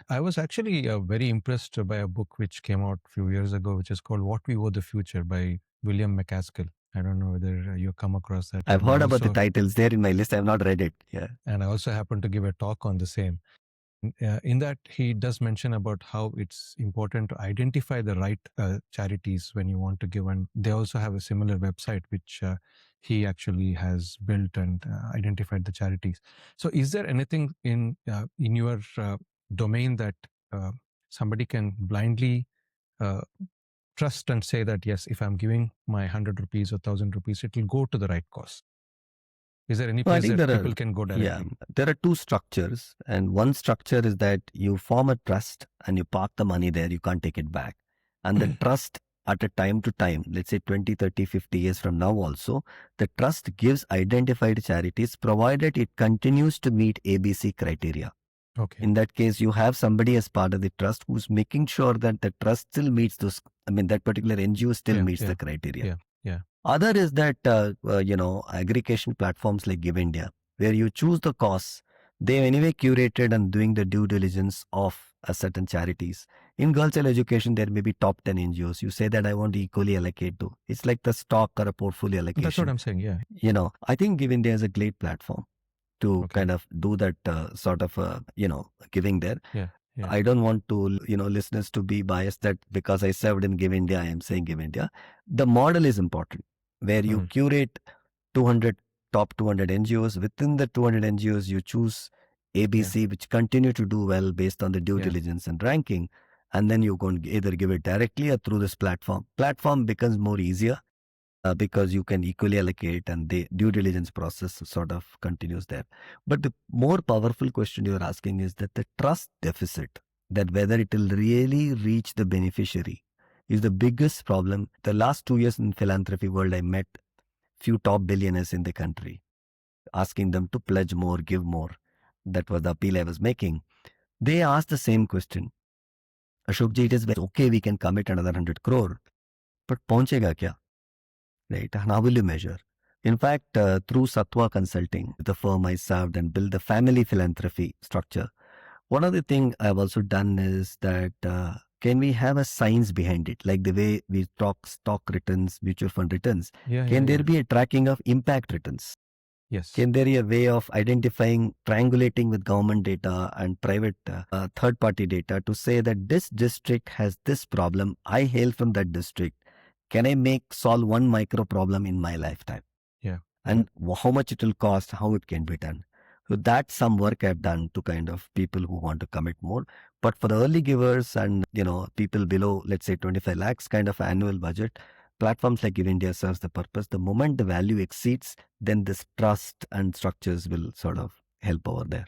B: I was actually very impressed by a book which came out a few years ago, which is called What We Owe the Future by William McCaskill. I don't know whether you come across that.
A: I've
B: And I
A: heard about the
B: also,
A: titles there in my list. I've not read it. Yeah.
B: and I also happen to give a talk on the same. In that, he does mention about how it's important to identify the right charities when you want to give, and they also have a similar website which he actually has built and identified the charities. So, is there anything in your domain that somebody can blindly trust and say that yes, if I'm giving my 100 rupees or 1,000 rupees, it will go to the right cause? Is there any
A: So I
B: place
A: think
B: that
A: there
B: people
A: are,
B: can go
A: yeah,
B: directly?
A: there are two structures. And one structure is that you form a trust and you park the money there. You can't take it back. And the trust at a time to time, let's say 20, 30, 50 years from now also, the trust gives identified charities provided it continues to meet ABC criteria.
B: Okay.
A: In that case, you have somebody as part of the trust who's making sure that the trust still meets those, I mean, that particular NGO still meets the criteria.
B: Yeah. Yeah.
A: Other is that, aggregation platforms like GiveIndia, where you choose the cause. They've anyway curated and doing the due diligence of a certain charities. In girls' child education, there may be top 10 NGOs. You say that I want to equally allocate to. It's like the stock or a portfolio allocation.
B: That's what I'm saying. Yeah.
A: I think GiveIndia is a great platform to kind of do that sort of, giving there.
B: Yeah.
A: I don't want to, listeners to be biased that because I served in GiveIndia, I am saying GiveIndia. The model is important, where you curate 200 top 200 NGOs. Within the 200 NGOs, you choose ABC, which continue to do well based on the due diligence and ranking. And then you can either give it directly or through this platform. Platform becomes more easier because you can equally allocate and the due diligence process sort of continues there. But the more powerful question you're asking is that the trust deficit, that whether it will really reach the beneficiary, is the biggest problem. The last 2 years in philanthropy world, I met few top billionaires in the country, asking them to pledge more, give more. That was the appeal I was making. They asked the same question. Ashok ji, it is okay, we can commit another 100 crore, but पहुंचेगा क्या? Right? And how will you measure? In fact, through Satwa Consulting, the firm I served and built the family philanthropy structure, one of the things I've also done is that can we have a science behind it? Like the way we talk stock returns, mutual fund returns. Can there be a tracking of impact returns?
B: Yes.
A: Can there be a way of identifying, triangulating with government data and private third-party data to say that this district has this problem? I hail from that district. Can I solve one micro problem in my lifetime?
B: Yeah.
A: And how much it will cost, how it can be done. So that's some work I've done to kind of people who want to commit more. But for the early givers and, people below, let's say 25 lakhs kind of annual budget, platforms like GiveIndia serves the purpose. The moment the value exceeds, then this trust and structures will sort of help over there.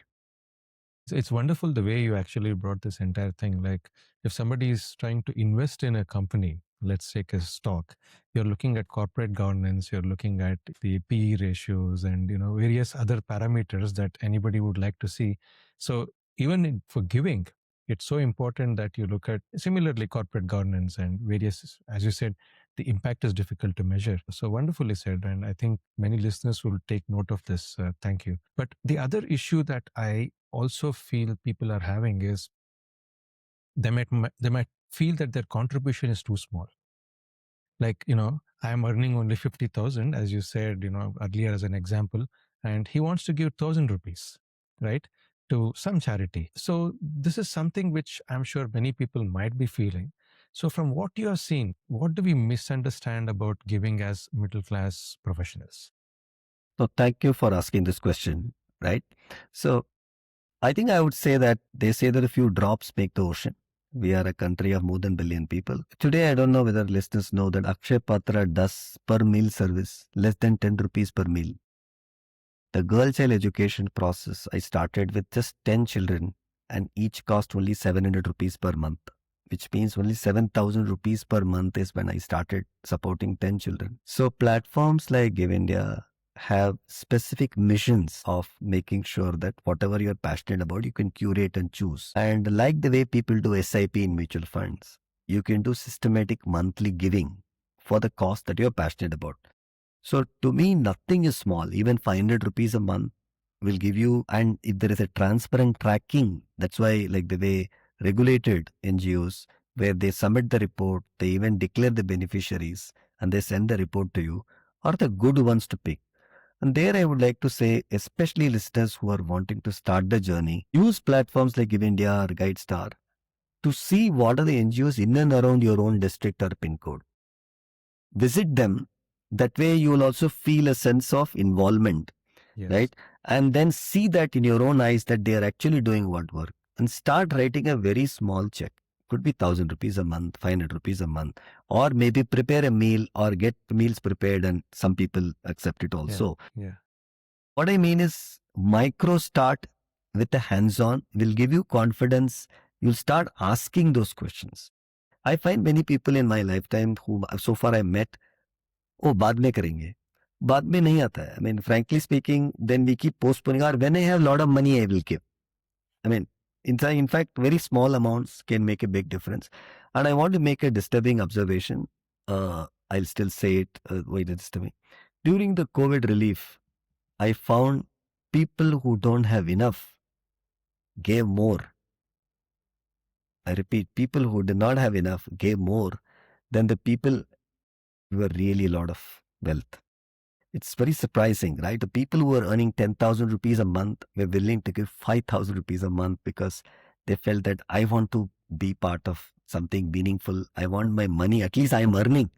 B: It's wonderful the way you actually brought this entire thing. Like if somebody is trying to invest in a company, let's take a stock, you're looking at corporate governance, you're looking at the PE ratios and various other parameters that anybody would like to see. So even for giving, it's so important that you look at similarly corporate governance and various, as you said, the impact is difficult to measure. So wonderfully said. And I think many listeners will take note of this. Thank you. But the other issue that I also feel people are having is they might feel that their contribution is too small. Like, I am earning only 50,000, as you said, earlier as an example, and he wants to give 1,000 rupees, right, to some charity. So this is something which I'm sure many people might be feeling. So from what you have seen, what do we misunderstand about giving as middle class professionals?
A: So thank you for asking this question, right? So I think I would say that they say that a few drops make the ocean. We are a country of more than billion people. Today, I don't know whether listeners know that Akshay Patra does per meal service less than 10 rupees per meal. The girl child education process, I started with just 10 children and each cost only 700 rupees per month, which means only 7,000 rupees per month is when I started supporting 10 children. So platforms like GiveIndia have specific missions of making sure that whatever you're passionate about, you can curate and choose. And like the way people do SIP in mutual funds, you can do systematic monthly giving for the cause that you're passionate about. So to me, nothing is small. Even 500 rupees a month will give you, and if there is a transparent tracking, that's why like the way regulated NGOs, where they submit the report, they even declare the beneficiaries and they send the report to you. are the good ones to pick. And there I would like to say, especially listeners who are wanting to start the journey, use platforms like GiveIndia or GuideStar to see what are the NGOs in and around your own district or pin code. Visit them. That way you will also feel a sense of involvement, right? And then see that in your own eyes that they are actually doing what work. And start writing a very small check. Could be 1,000 rupees a month, 500 rupees a month, or maybe prepare a meal or get meals prepared, and some people accept it also. What I mean is, micro start with the hands-on will give you confidence. You'll start asking those questions. I find many people in my lifetime who so far I met, oh, बाद में करेंगे, बाद में नहीं आता है. I mean, frankly speaking, then we keep postponing. Or when I have a lot of money, I will give. I mean, in fact, very small amounts can make a big difference. And I want to make a disturbing observation. I'll still say it. Why disturbing? During the COVID relief, I found people who don't have enough gave more. I repeat, people who did not have enough gave more than the people who were really a lot of wealth. It's very surprising, right? The people who were earning 10,000 rupees a month were willing to give 5,000 rupees a month because they felt that I want to be part of something meaningful. I want my money, at least I'm earning,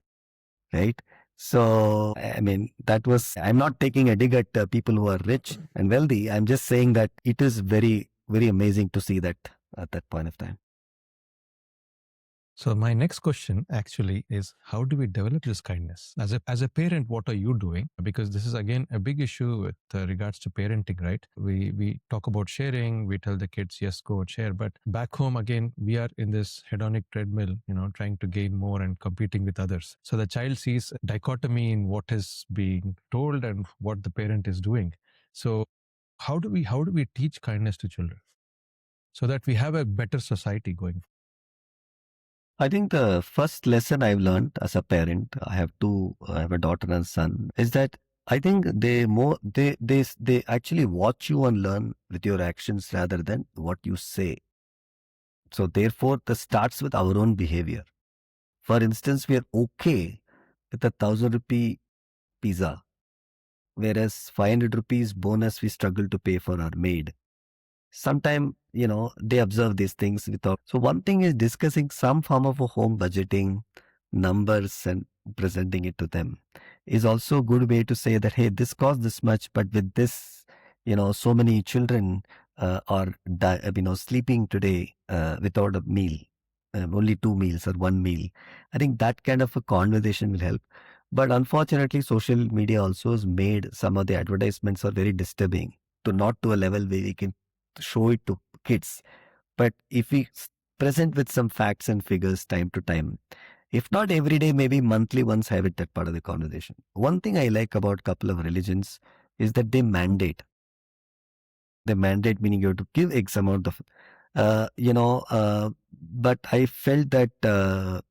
A: right? So, I mean, that was, I'm not taking a dig at people who are rich and wealthy. I'm just saying that it is very, very amazing to see that at that point of time.
B: So my next question actually is, how do we develop this kindness? As a parent, what are you doing? Because this is again a big issue with regards to parenting, right? We talk about sharing, we tell the kids, yes, go and share. But back home, again, we are in this hedonic treadmill, trying to gain more and competing with others. So the child sees dichotomy in what is being told and what the parent is doing. So how do we teach kindness to children so that we have a better society going forward?
A: I think the first lesson I've learned as a parent, I have a daughter and son, is that I think they actually watch you and learn with your actions rather than what you say. So therefore, this starts with our own behavior. For instance, we are okay with 1,000 rupee pizza, whereas 500 rupees bonus we struggle to pay for our maid. Sometimes, they observe these things without. So one thing is discussing some form of a home budgeting, numbers, and presenting it to them is also a good way to say that, hey, this costs this much, but with this, so many children are, sleeping today without a meal, only 2 meals or 1 meal. I think that kind of a conversation will help. But unfortunately, social media also has made some of the advertisements are very disturbing, not to a level where we can show it to kids. But if we present with some facts and figures time to time, if not every day, maybe monthly once, have it that part of the conversation. One thing I like about a couple of religions is that they mandate. They mandate, meaning you have to give X amount of, but I felt that,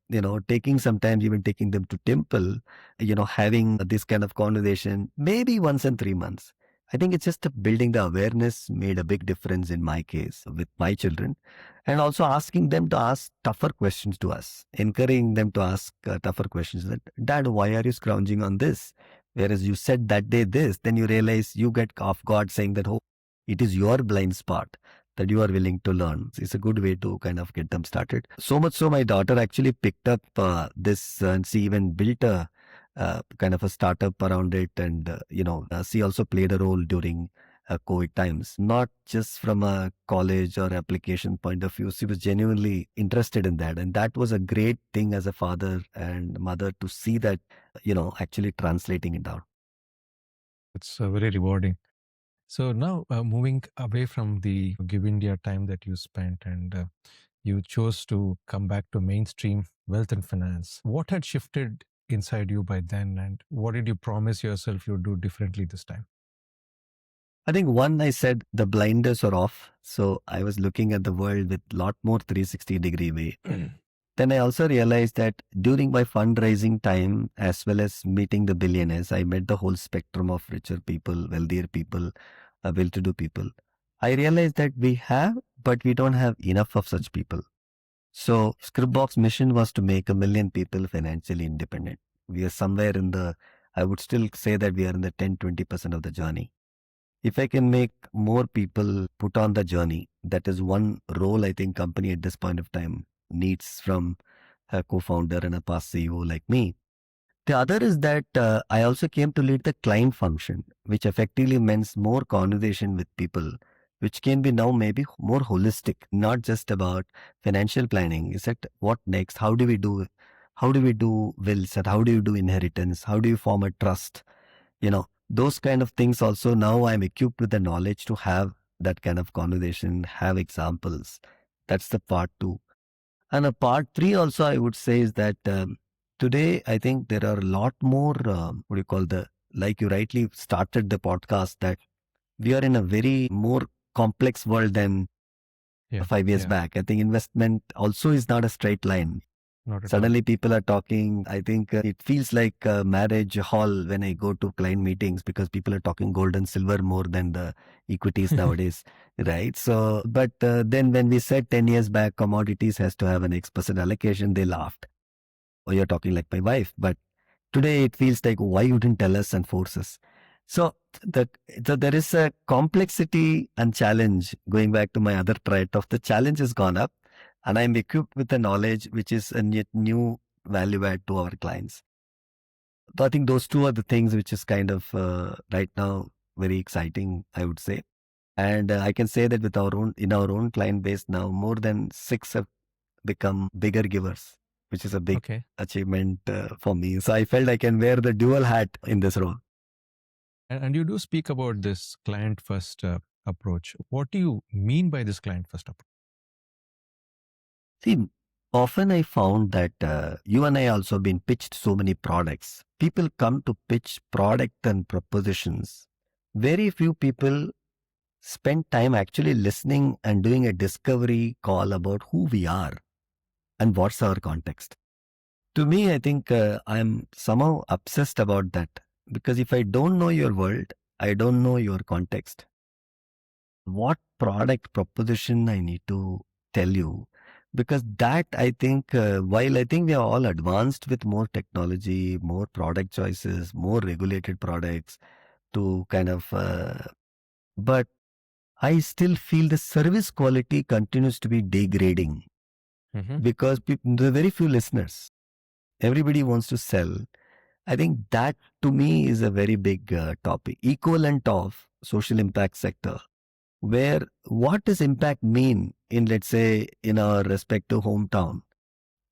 A: taking sometimes even taking them to temple, having this kind of conversation, maybe once in 3 months. I think it's just building the awareness made a big difference in my case with my children, and also asking them to ask tougher questions to us, encouraging them to ask tougher questions. That, Dad, why are you scrounging on this? Whereas you said that day this, then you realize you get off guard saying that, oh, it is your blind spot that you are willing to learn. It's a good way to kind of get them started. So much so, my daughter actually picked up this and she even built a kind of a startup around it. And, she also played a role during COVID times, not just from a college or application point of view. She was genuinely interested in that. And that was a great thing as a father and mother to see that, actually translating it out.
B: It's very rewarding. So now moving away from the Give India time that you spent and you chose to come back to mainstream wealth and finance. What had shifted inside you by then, and what did you promise yourself you'd do differently this time?
A: I think one, I said the blinders are off. So I was looking at the world with a lot more 360-degree way. Then I also realized that during my fundraising time, as well as meeting the billionaires, I met the whole spectrum of richer people, wealthier people, well-to-do people. I realized that we have, but we don't have enough of such people. So Scripbox mission was to make 1 million people financially independent. We are somewhere in the I would still say that we are in the 10-20% of the journey. If I can make more people put on the journey, that is one role I think company at this point of time needs from a co-founder and a past CEO like me. The other is that I also came to lead the client function, which effectively means more conversation with people, which can be now maybe more holistic, not just about financial planning. Is that what next? How do we do? How do we do wills? And how do you do inheritance? How do you form a trust? Those kind of things also now I'm equipped with the knowledge to have that kind of conversation, have examples. That's the part two. And a part three also I would say is that today I think there are a lot more, what do you call like you rightly started the podcast, that we are in a very more complex world than 5 years back. I think investment also is not a straight line.
B: Not at all.
A: Suddenly people are talking. I think it feels like a marriage hall when I go to client meetings, because people are talking gold and silver more than the equities nowadays, right? So, but then when we said 10 years back, commodities has to have an X% allocation, they laughed. Oh, you're talking like my wife. But today it feels like, why you didn't tell us and force us? So, so there is a complexity and challenge. Going back to my other trait of the challenge has gone up, and I'm equipped with the knowledge which is a new value add to our clients. So I think those two are the things which is kind of right now very exciting, I would say. And I can say that with in our own client base now, more than 6 have become bigger givers, which is a big achievement for me. So I felt I can wear the dual hat in this role.
B: And you do speak about this client first approach. What do you mean by this client first approach?
A: See, often I found that you and I also been pitched so many products. People come to pitch product and propositions. Very few people spend time actually listening and doing a discovery call about who we are and what's our context. To me, I think I'm somehow obsessed about that, because if I don't know your world, I don't know your context. What product proposition I need to tell you? Because that I think, while I think we are all advanced with more technology, more product choices, more regulated products to kind of, but I still feel the service quality continues to be degrading because there are very few listeners. Everybody wants to sell. I think that to me is a very big topic, equivalent of social impact sector, where what does impact mean in, let's say, in our respective hometown?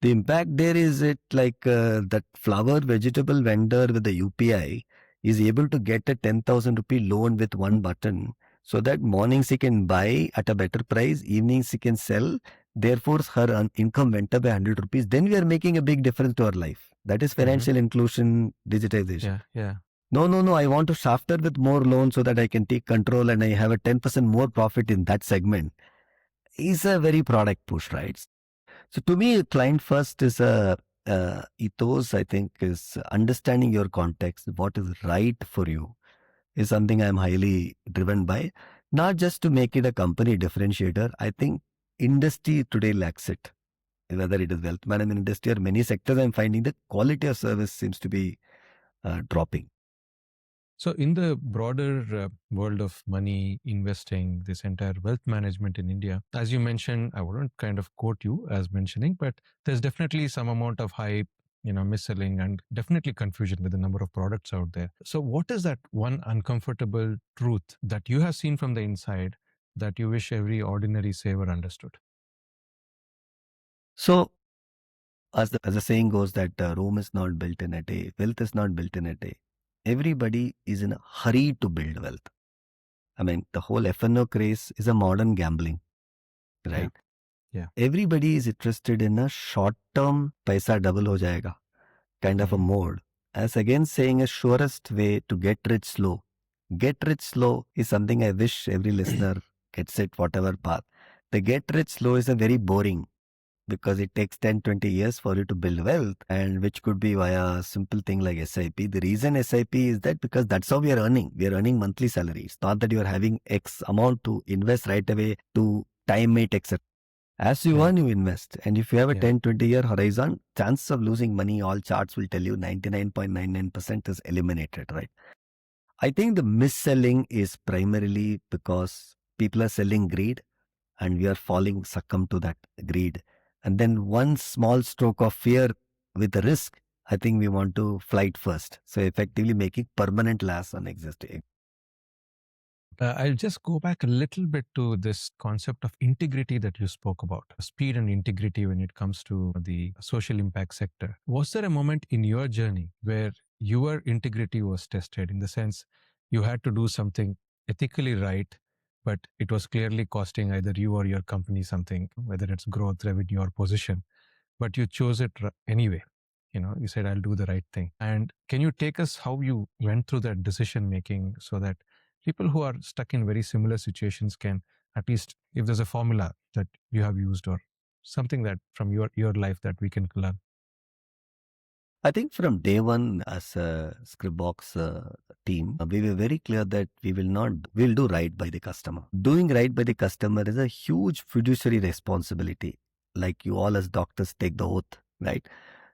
A: The impact there is it like that flower vegetable vendor with the UPI is able to get a 10,000 rupee loan with one button, so that mornings he can buy at a better price, evenings he can sell. Therefore, her income went up by 100 rupees. Then we are making a big difference to her life. That is financial inclusion, digitization.
B: Yeah.
A: No. I want to shaft her with more loans so that I can take control and I have a 10% more profit in that segment. Is a very product push, right? So to me, client first is a ethos, I think, is understanding your context, what is right for you, is something I'm highly driven by. Not just to make it a company differentiator. I think industry today lacks it. Whether it is wealth management industry or many sectors, I'm finding the quality of service seems to be dropping.
B: So, in the broader world of money, investing, this entire wealth management in India, as you mentioned, I wouldn't kind of quote you as mentioning, but there's definitely some amount of hype, mis-selling, and definitely confusion with the number of products out there. So, what is that one uncomfortable truth that you have seen from the inside that you wish every ordinary saver understood?
A: So, as the saying goes, that Rome is not built in a day, wealth is not built in a day. Everybody is in a hurry to build wealth. I mean, the whole FNO craze is a modern gambling, right?
B: Yeah.
A: Everybody is interested in a short-term paisa double ho jayega kind of a mode. As again saying, a surest way to get rich slow. Get rich slow is something I wish every listener gets it, whatever path. The get rich slow is a very boring, because it takes 10-20 years for you to build wealth, and which could be via a simple thing like SIP. The reason SIP is that because that's how we are earning. We are earning monthly salary. It's not that you are having X amount to invest right away to time it, etc. As you
B: Yeah.
A: earn, you invest. And if you have a
B: Yeah.
A: 10, 20-year horizon, chance of losing money, all charts will tell you 99.99% is eliminated, right? I think the mis-selling is primarily because people are selling greed and we are falling succumb to that greed. And then one small stroke of fear with the risk, I think we want to flight first. So effectively making permanent loss on existing.
B: I'll just go back a little bit to this concept of integrity that you spoke about, speed and integrity when it comes to the social impact sector. Was there a moment in your journey where your integrity was tested, in the sense you had to do something ethically right, but it was clearly costing either you or your company something, whether it's growth, revenue, or position, but you chose it anyway? You said, I'll do the right thing. And can you take us how you went through that decision making, so that people who are stuck in very similar situations can, at least, if there's a formula that you have used or something that from your life that we can learn?
A: I think from day one as a Scripbox team, we were very clear that we'll do right by the customer. Doing right by the customer is a huge fiduciary responsibility. Like you all as doctors take the oath, right?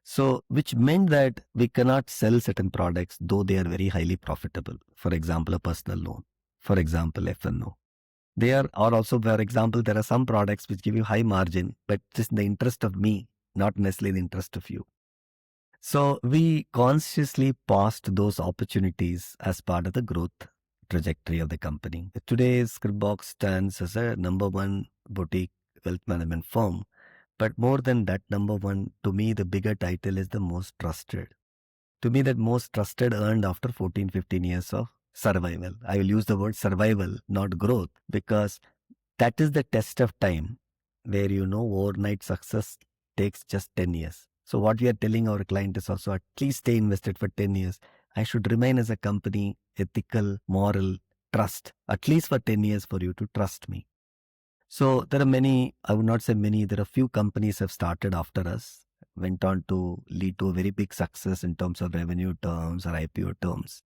A: So, which meant that we cannot sell certain products, though they are very highly profitable. For example, a personal loan. For example, FNO. They are, or also, for example, there are some products which give you high margin, but just in the interest of me, not necessarily in the interest of you. So we consciously paused those opportunities as part of the growth trajectory of the company. Today, Scripbox stands as a number one boutique wealth management firm. But more than that number one, to me, the bigger title is the most trusted. To me, that most trusted earned after 14, 15 years of survival. I will use the word survival, not growth, because that is the test of time where overnight success takes just 10 years. So what we are telling our client is also at least stay invested for 10 years. I should remain as a company ethical, moral, trust, at least for 10 years for you to trust me. So there are many, I would not say many, there are few companies have started after us, went on to lead to a very big success in terms of revenue terms or IPO terms.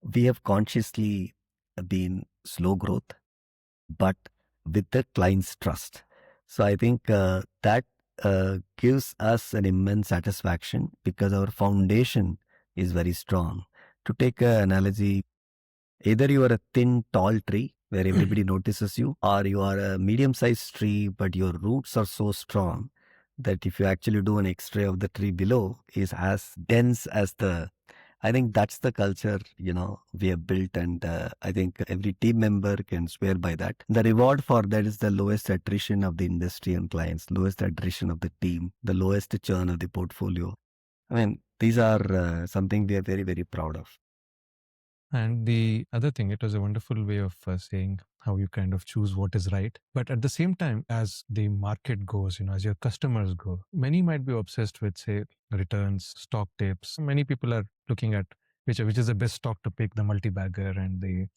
A: We have consciously been slow growth, but with the client's trust. So I think that gives us an immense satisfaction because our foundation is very strong. To take an analogy, either you are a thin, tall tree where everybody notices you, or you are a medium-sized tree, but your roots are so strong that if you actually do an X-ray of the tree below, is as dense as the. I think that's the culture, we have built, and I think every team member can swear by that. The reward for that is the lowest attrition of the industry and clients, lowest attrition of the team, the lowest churn of the portfolio. I mean, these are something we are very, very proud of.
B: And the other thing, it was a wonderful way of saying how you kind of choose what is right. But at the same time, as the market goes, as your customers go, many might be obsessed with, say, returns, stock tips. Many people are looking at which is the best stock to pick, the multi-bagger, and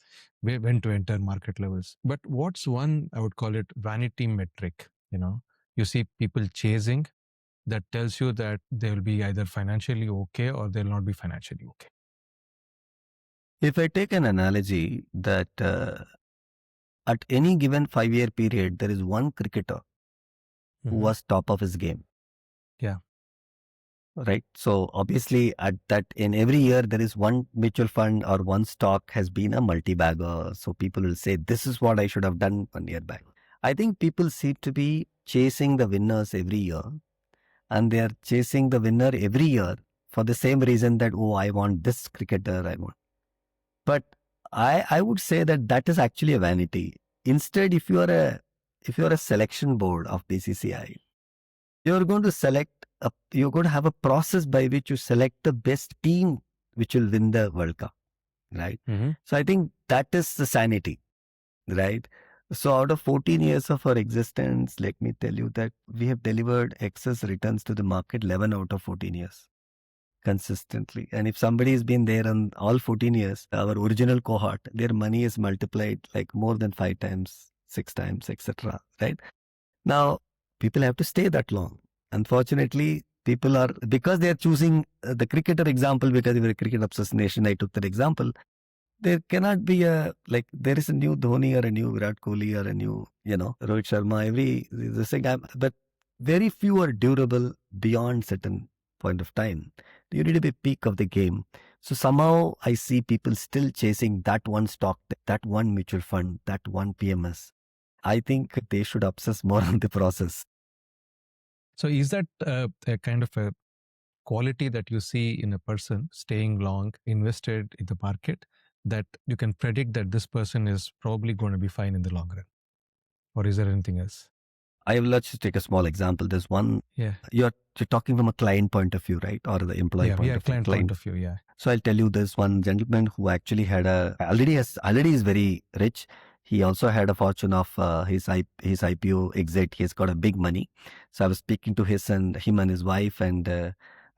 B: when to enter market levels. But what's one, I would call it, vanity metric, you see people chasing, that tells you that they'll be either financially okay or they'll not be financially okay?
A: If I take an analogy that at any given 5-year period, there is one cricketer who was top of his game.
B: Yeah.
A: Right. So obviously at that, in every year, there is one mutual fund or one stock has been a multi-bagger. So people will say, this is what I should have done 1 year back. I think people seem to be chasing the winners every year, and they are chasing the winner every year for the same reason that, oh, I want this cricketer, I want. But I would say that is actually a vanity. Instead, if you are a selection board of BCCI, you're going to you're going to have a process by which you select the best team which will win the World Cup, right? So I think that is the sanity, right? So out of 14 years of our existence, let me tell you that we have delivered excess returns to the market 11 out of 14 years consistently. And if somebody has been there on all 14 years, our original cohort, their money is multiplied like more than 5 times, 6 times, etc. Right? Now, people have to stay that long. Unfortunately, people are, because they are choosing the cricketer example, because we were a cricket obsessed nation, I took that example. there cannot be there is a new Dhoni or a new Virat Kohli or a new, Rohit Sharma. The thing, but very few are durable beyond certain point of time. You need to be peak of the game. So somehow I see people still chasing that one stock, that one mutual fund, that one PMS. I think they should obsess more on the process.
B: So is that a kind of a quality that you see in a person staying long, invested in the market, that you can predict that this person is probably going to be fine in the long run? Or is there anything else?
A: I will let's just take a small example. There's one,
B: Yeah.
A: you're talking from a client point of view, right? Or the employee
B: Yeah,
A: point
B: yeah,
A: of view.
B: client point of view, yeah.
A: So I'll tell you, there's one gentleman who actually had already is very rich. He also had a fortune of his IPO exit. He's got a big money. So I was speaking to him and his wife, and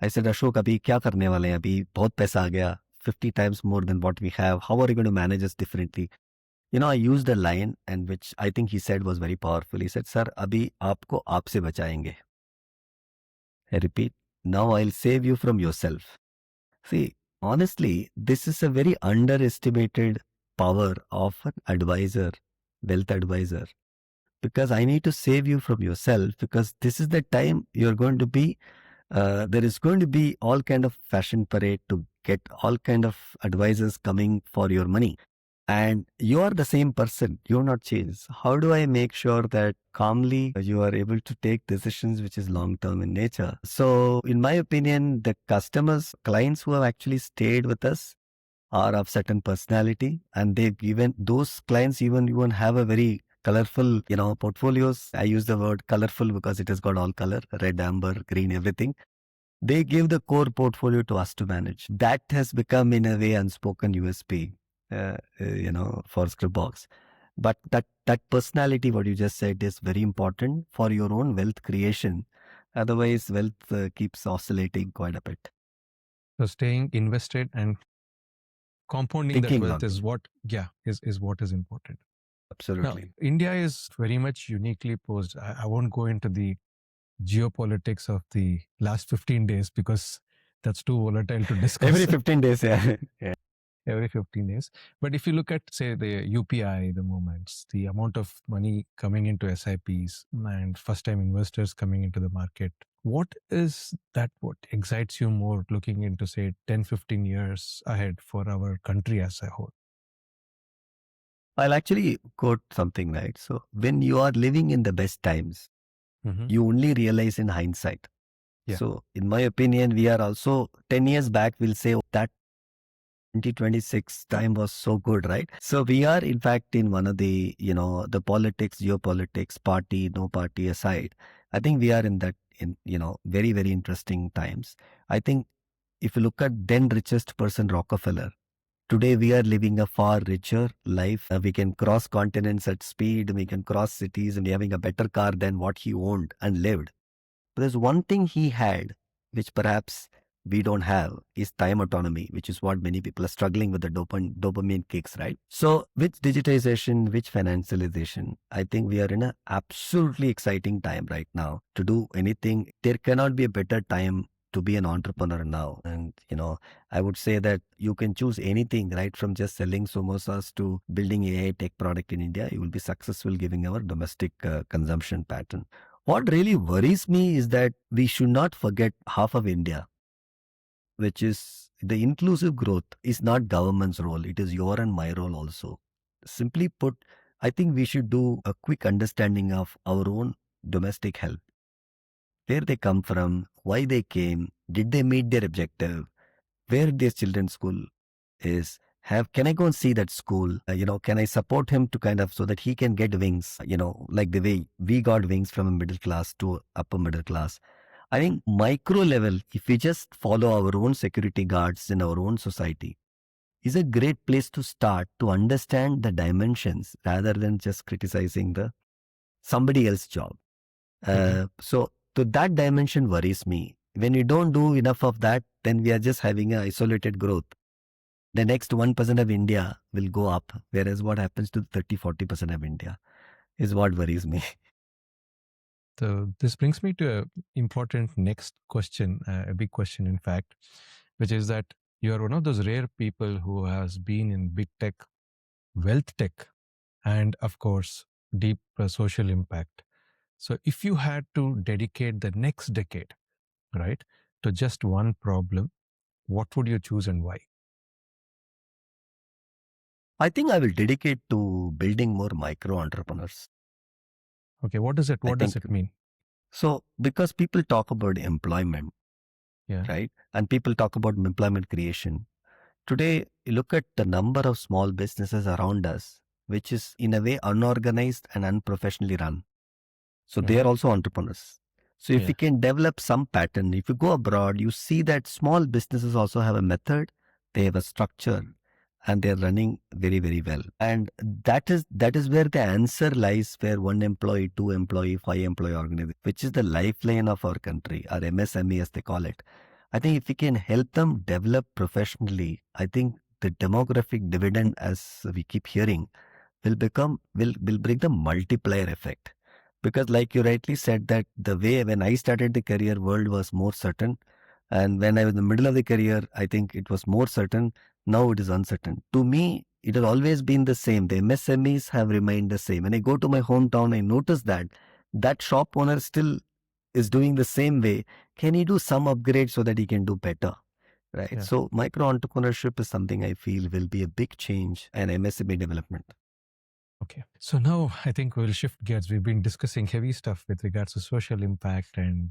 A: I said, Ashok, अभी क्या करने वाले हैं? अभी बहुत पैसा आ गया, 50 times more than what we have. How are you going to manage us differently? I used a line, and which I think he said was very powerful. He said, Sir, अभी आपको आपसे बचाएंगे. I repeat, now I'll save you from yourself. See, honestly, this is a very underestimated power of an advisor, wealth advisor, because I need to save you from yourself, because this is the time you're going to be, there is going to be all kind of fashion parade to get all kind of advisors coming for your money. And you are the same person, you're not changed. How do I make sure that calmly you are able to take decisions which is long term in nature? So, in my opinion, the clients who have actually stayed with us are of certain personality, and they've given those clients even have a very colorful, portfolios. I use the word colorful because it has got all color, red, amber, green, everything. They give the core portfolio to us to manage. That has become, in a way, unspoken USP, for Scripbox. But that personality, what you just said, is very important for your own wealth creation. Otherwise, wealth keeps oscillating quite a bit.
B: So staying invested and compounding
A: Thinking
B: that wealth
A: long.
B: is what, is what is important.
A: Absolutely.
B: Now, India is very much uniquely posed. I won't go into the geopolitics of the last 15 days because that's too volatile to discuss.
A: Every 15 days, yeah.
B: Every 15 days. But if you look at, say, the UPI, the movements, the amount of money coming into SIPs and first-time investors coming into the market, what is that what excites you more looking into, say, 10, 15 years ahead for our country as a whole?
A: I'll actually quote something, right? So when you are living in the best times, you only realize in hindsight.
B: Yeah.
A: So in my opinion, we are also 10 years back, we'll say that 2026 time was so good, right? So we are in fact in one of the, the politics, geopolitics, party, no party aside. I think we are in that, very, very interesting times. I think if you look at then richest person, Rockefeller, today we are living a far richer life. We can cross continents at speed. We can cross cities, and we're having a better car than what he owned and lived. But there's one thing he had, which perhaps we don't have, is time autonomy, which is what many people are struggling with, the dopamine kicks, right? So with digitization, with financialization, I think we are in an absolutely exciting time right now to do anything. There cannot be a better time to be an entrepreneur now. And, I would say that you can choose anything, right? From just selling samosas to building AI tech product in India, you will be successful giving our domestic consumption pattern. What really worries me is that we should not forget half of India, which is the inclusive growth is not government's role. It is your and my role also. Simply put, I think we should do a quick understanding of our own domestic health. Where they come from, why they came, did they meet their objective, where their children's school is, can I go and see that school? Can I support him to kind of so that he can get wings, like the way we got wings from a middle class to upper middle class. I think micro level, if we just follow our own security guards in our own society, is a great place to start to understand the dimensions rather than just criticizing the somebody else's job. So that dimension worries me. When we don't do enough of that, then we are just having an isolated growth. The next 1% of India will go up, whereas what happens to 30-40% of India is what worries me.
B: So this brings me to an important next question, a big question, in fact, which is that you're one of those rare people who has been in big tech, wealth tech, and of course, deep social impact. So if you had to dedicate the next decade, right, to just one problem, what would you choose and why?
A: I think I will dedicate to building more micro entrepreneurs.
B: Okay, what does it?
A: I
B: What does
A: think
B: it mean?
A: so because people talk about employment,
B: Yeah,
A: right? And people talk about employment creation. Today, you look at the number of small businesses around us, which is in a way unorganized and unprofessionally run. So they are also entrepreneurs. So if
B: yeah,
A: we can develop some pattern, if you go abroad, you see that small businesses also have a method, they have a structure, and they're running very, very well. And that is where the answer lies, where one employee, two employee, five employee organization, which is the lifeline of our country, or MSME as they call it. I think if we can help them develop professionally, I think the demographic dividend, as we keep hearing, will bring the multiplier effect. Because like you rightly said, that the way when I started the career, world was more certain, and when I was in the middle of the career, I think it was more certain. Now it is uncertain. To me, it has always been the same. The MSMEs have remained the same. When I go to my hometown, I notice that that shop owner still is doing the same way. Can he do some upgrade so that he can do better? Right.
B: yeah.
A: So micro entrepreneurship is something I feel will be a big change and MSME development.
B: Okay. So now I think we'll shift gears. We've been discussing heavy stuff with regards to social impact and,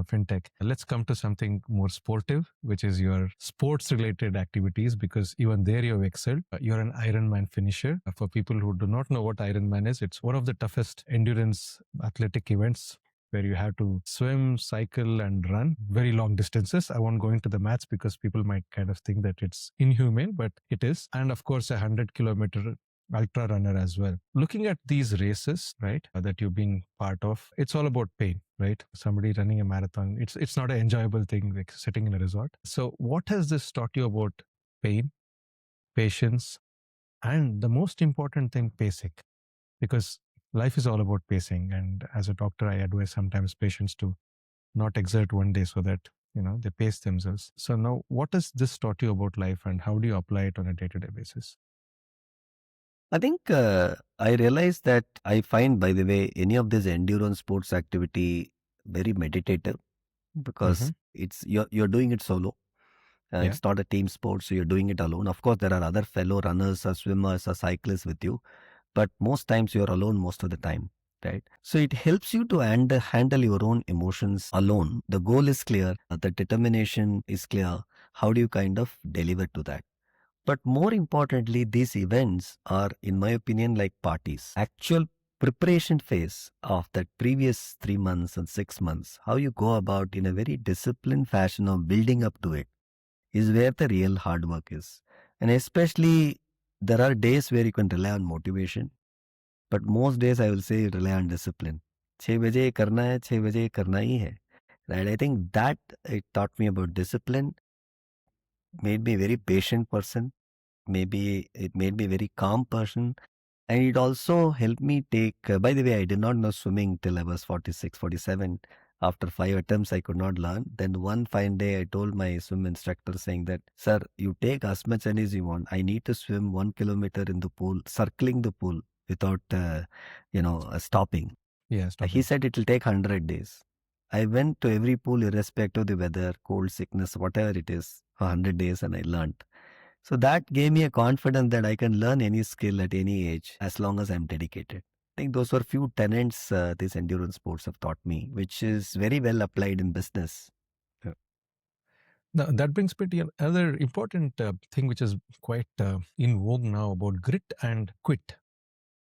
B: fintech. Let's come to something more sportive, which is your sports related activities, because even there you've excelled. You're an Ironman finisher. For people who do not know what Ironman is, it's one of the toughest endurance athletic events where you have to swim, cycle, and run very long distances. I won't go into the maths because people might kind of think that it's inhumane, but it is. And of course, a 100-kilometer ultra runner as well. Looking at these races, right, that you've been part of, it's all about pain, right? Somebody running a marathon, it's not an enjoyable thing like sitting in a resort. So what has this taught you about pain, patience, and the most important thing, pacing? Because life is all about pacing. And as a doctor, I advise sometimes patients to not exert one day so that, they pace themselves. So now what has this taught you about life and how do you apply it on a day-to-day basis?
A: I think I realized that I find, by the way, any of this endurance sports activity very meditative,
B: Mm-hmm.
A: because you're doing it solo.
B: Yeah.
A: It's not a team sport, so you're doing it alone. Of course, there are other fellow runners or swimmers or cyclists with you, but most times you're alone most of the time, right? So it helps you to handle your own emotions alone. The goal is clear, the determination is clear. How do you kind of deliver to that? But more importantly, these events are, in my opinion, like parties. Actual preparation phase of that previous 3 months and 6 months, how you go about in a very disciplined fashion of building up to it, is where the real hard work is. And especially, there are days where you can rely on motivation, but most days I will say rely on discipline. 6 बजे ये करना है, 6 बजे ये करना ही है. Right? I think that it taught me about discipline, made me a very patient person. Maybe it made me a very calm person. And it also helped me take, by the way, I did not know swimming till I was 46, 47. After 5 attempts, I could not learn. Then one fine day, I told my swim instructor saying that, sir, you take as much energy as you want. I need to swim 1 kilometer in the pool, circling the pool without, stopping.
B: Yeah,
A: He
B: stopping.
A: said it will take 100 days. I went to every pool, irrespective of the weather, cold, sickness, whatever it is, for 100 days, and I learned. So that gave me a confidence that I can learn any skill at any age as long as I'm dedicated. I think those were few tenets these endurance sports have taught me, which is very well applied in business. Yeah.
B: Now, that brings me to another important thing which is quite in vogue now about grit and quit.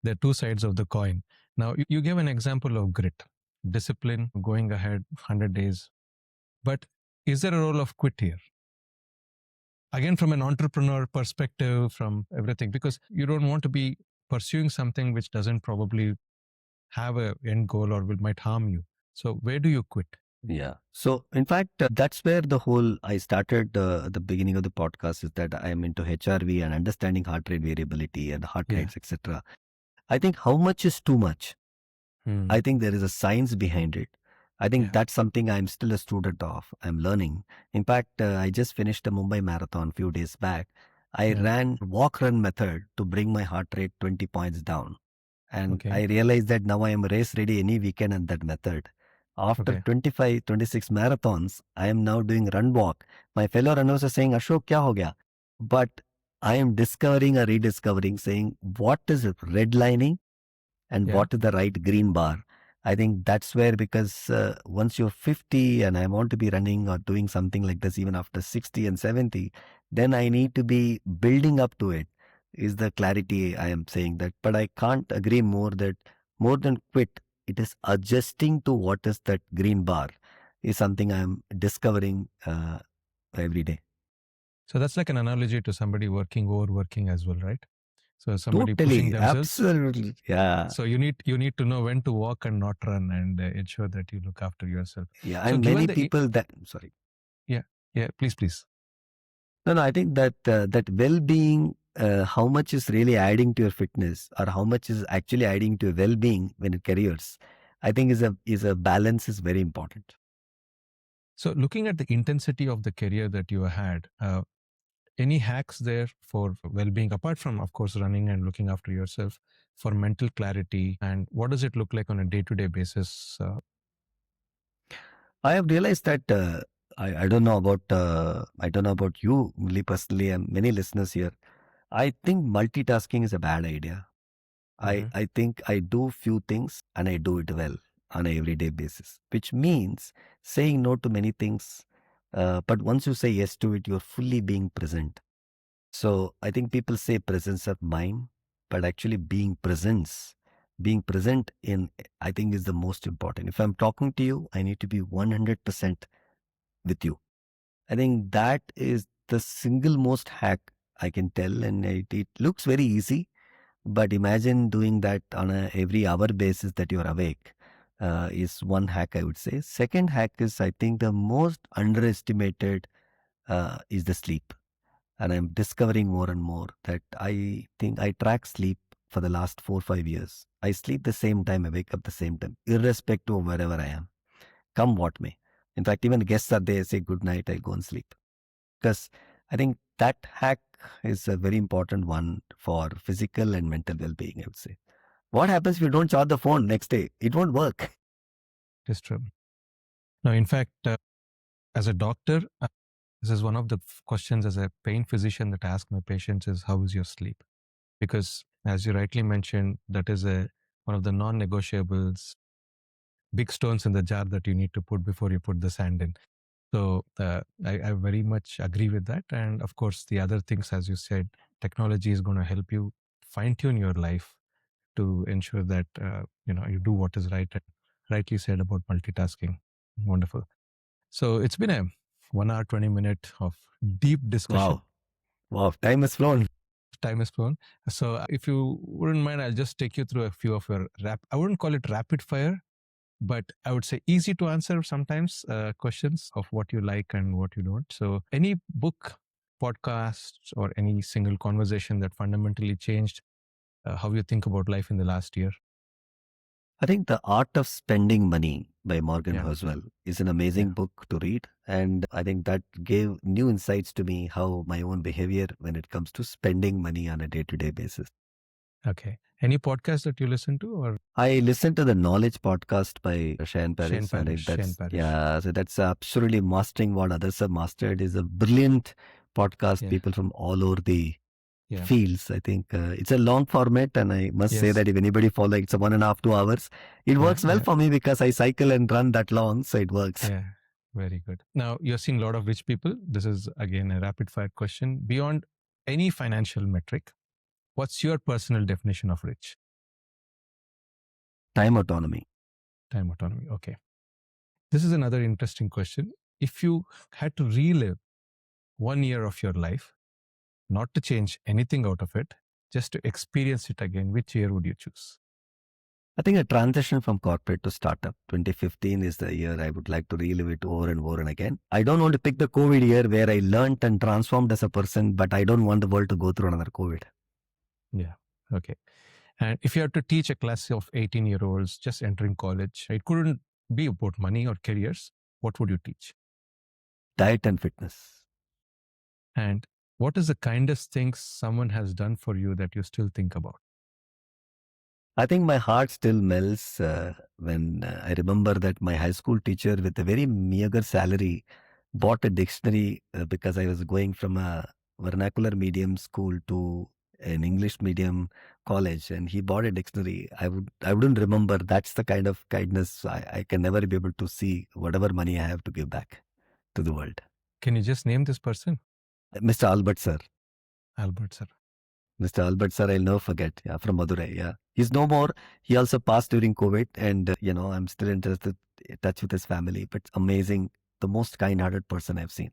B: They're two sides of the coin. Now, you gave an example of grit, discipline, going ahead 100 days. But is there a role of quit here? Again, from an entrepreneur perspective, from everything, because you don't want to be pursuing something which doesn't probably have an end goal or might harm you. So where do you quit?
A: Yeah. So, in fact, that's where I started at the beginning of the podcast, is that I am into HRV and understanding heart rate variability and heart
B: Yeah.
A: rates, etc. I think how much is too much? I think there is a science behind it. I think
B: Yeah.
A: that's something I'm still a student of. I'm learning. In fact, I just finished a Mumbai marathon a few days back. I
B: Yeah.
A: ran walk run method to bring my heart rate 20 points down. And
B: Okay.
A: I realized that now I am race ready any weekend on that method. After
B: Okay.
A: 25, 26 marathons, I am now doing run walk. My fellow runners are saying, Ashok, kya ho gaya? But I am discovering or rediscovering saying, what is redlining and
B: Yeah.
A: what is the right green bar? I think that's where, because once you're 50 and I want to be running or doing something like this even after 60 and 70, then I need to be building up to it, is the clarity I am saying that. But I can't agree more that more than quit, it is adjusting to what is that green bar is something I'm discovering every day.
B: So that's like an analogy to somebody overworking as well, right? So somebody pushing
A: Totally,
B: themselves.
A: absolutely. Yeah.
B: So you need to know when to walk and not run, and ensure that you look after yourself.
A: Yeah.
B: So
A: And
B: given
A: many
B: the
A: people that, sorry.
B: yeah, yeah, please.
A: No, I think that that well-being, how much is really adding to your fitness, or how much is actually adding to your well-being when it careers, I think is a balance is very important.
B: So looking at the intensity of the career that you had, any hacks there for well-being apart from, of course, running and looking after yourself, for mental clarity, and what does it look like on a day-to-day basis?
A: I have realized that I don't know about you, Murali, personally, and many listeners here. I think multitasking is a bad idea.
B: Mhm.
A: I think I do few things and I do it well on a everyday basis, which means saying no to many things. But once you say yes to it, you're fully being present. So I think people say presence of mind, but actually being present in, I think, is the most important. If I'm talking to you, I need to be 100% with you. I think that is the single most hack I can tell. And it looks very easy, but imagine doing that on a every hour basis that you're awake. Is one hack I would say. Second hack is, I think, the most underestimated is the sleep. And I'm discovering more and more that I think I track sleep for the last 4 5 years. I sleep the same time, I wake up the same time, irrespective of wherever I am, come what may. In fact, even guests are there, say good night, I go and sleep. Because I think that hack is a very important one for physical and mental well-being, I would say. What happens if you don't charge the phone next day? It won't work.
B: It is true. Now, in fact, as a doctor, this is one of the questions as a pain physician that I ask my patients is, how is your sleep? Because as you rightly mentioned, that is one of the non-negotiables, big stones in the jar that you need to put before you put the sand in. So I very much agree with that. And of course, the other things, as you said, technology is going to help you fine tune your life to ensure that you do what is right. And rightly said about multitasking. Wonderful. So it's been a 1 hour 20 minute of deep discussion.
A: Wow. Wow. Time has flown.
B: Time is flown. So if you wouldn't mind, I'll just take you through a few of your I wouldn't call it rapid fire, but I would say easy to answer sometimes questions of what you like and what you don't. So any book, podcast, or any single conversation that fundamentally changed how you think about life in the last year?
A: I think The Art of Spending Money by Morgan
B: Yeah.
A: Housel is an
B: Yeah.
A: amazing book to read. And I think that gave new insights to me how my own behavior when it comes to spending money on a day-to-day basis.
B: Okay. Any podcast that you listen to, or
A: I listened to the Knowledge podcast by Shane
B: Shane
A: Paris. And
B: Parrish? Shane Parrish.
A: yeah, so that's absolutely mastering what others have mastered. Is a brilliant podcast.
B: Yeah.
A: People from all over the
B: Yeah.
A: fields. I think it's a long format, and I must say
B: Yes.
A: that if anybody follow, it's a 1.5 2 hours. It
B: Yeah,
A: works well
B: yeah.
A: for me because I cycle and run that long, so it works.
B: Yeah. Very good. Now, you're seeing a lot of rich people. This is again a rapid fire question. Beyond any financial metric, what's your personal definition of rich?
A: Time autonomy.
B: Time autonomy. Okay. This is another interesting question. If you had to relive 1 year of your life, not to change anything out of it, just to experience it again, which year would you choose?
A: I think a transition from corporate to startup. 2015 is the year I would like to relive it over and over and again. I don't want to pick the COVID year where I learned and transformed as a person, but I don't want the world to go through another COVID.
B: Yeah. Okay. And if you had to teach a class of 18-year-olds just entering college, it couldn't be about money or careers, what would you teach?
A: Diet and fitness.
B: And what is the kindest thing someone has done for you that you still think about?
A: I think my heart still melts when I remember that my high school teacher, with a very meager salary, bought a dictionary because I was going from a vernacular medium school to an English medium college, and he bought a dictionary. I wouldn't remember. That's the kind of kindness I can never be able to see. Whatever money I have to give back to the world.
B: Can you just name this person?
A: Mr. Albert sir.
B: Albert, sir.
A: Mr. Albert sir, I'll never forget. Yeah, from Madurai. Yeah, he's no more. He also passed during COVID, and I'm still interested, in touch with his family. But amazing, the most kind-hearted person I've seen.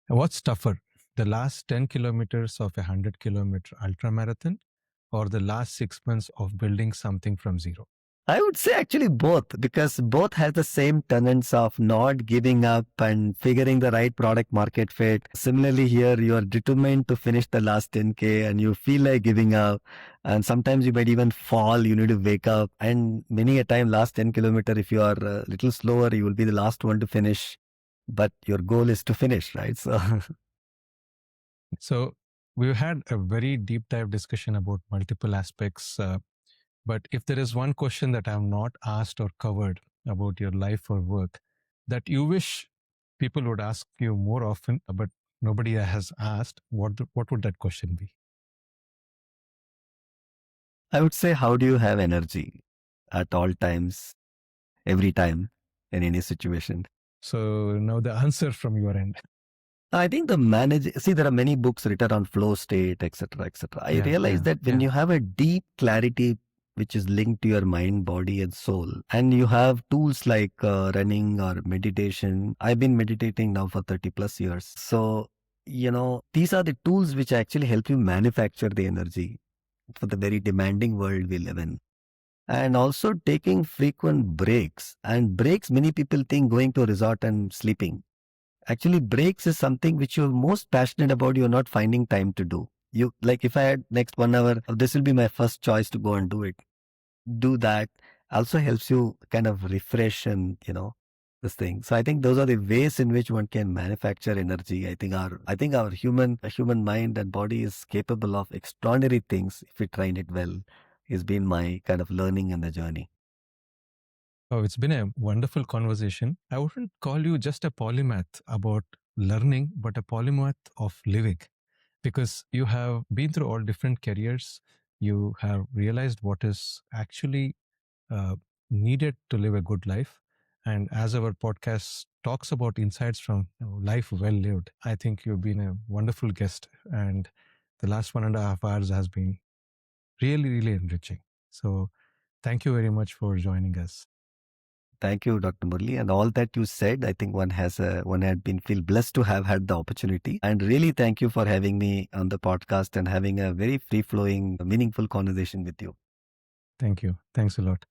B: What's tougher, the last 10 kilometers of a 100-kilometer ultra marathon or the last 6 months of building something from zero?
A: I would say actually both, because both has the same tenets of not giving up and figuring the right product market fit. Similarly, here you are determined to finish the last 10K and you feel like giving up. And sometimes you might even fall, you need to wake up. And many a time, last 10 kilometer, if you are a little slower, you will be the last one to finish. But your goal is to finish, right?
B: So we've had a very deep dive discussion about multiple aspects. But if there is one question that I have not asked or covered about your life or work that you wish people would ask you more often, but nobody has asked, what would that question be?
A: I would say, how do you have energy at all times, every time, in any situation?
B: So now the answer from your end.
A: I think there are many books written on flow state, etc., etc. I realize that when you have a deep clarity which is linked to your mind, body, and soul, and you have tools like running or meditation. I've been meditating now for 30 plus years. So, these are the tools which actually help you manufacture the energy for the very demanding world we live in. And also taking frequent breaks. And breaks, many people think going to a resort and sleeping. Actually, breaks is something which you're most passionate about, you're not finding time to do. You, like, if I had next 1 hour, this will be my first choice to go and do it. Do that. Also helps you kind of refresh and, this thing. So I think those are the ways in which one can manufacture energy. I think our human mind and body is capable of extraordinary things if we train it well. Has been my kind of learning in the journey.
B: Oh, it's been a wonderful conversation. I wouldn't call you just a polymath about learning, but a polymath of living, because you have been through all different careers. You have realized what is actually uh, needed to live a good life. And as our podcast talks about insights from life well lived, I think you've been a wonderful guest. And the last 1.5 hours has been really, really enriching. So thank you very much for joining us.
A: Thank you, Dr. Murali. And all that you said, I think one had been feel blessed to have had the opportunity. And really thank you for having me on the podcast and having a very free flowing, meaningful conversation with you.
B: Thank you. Thanks a lot.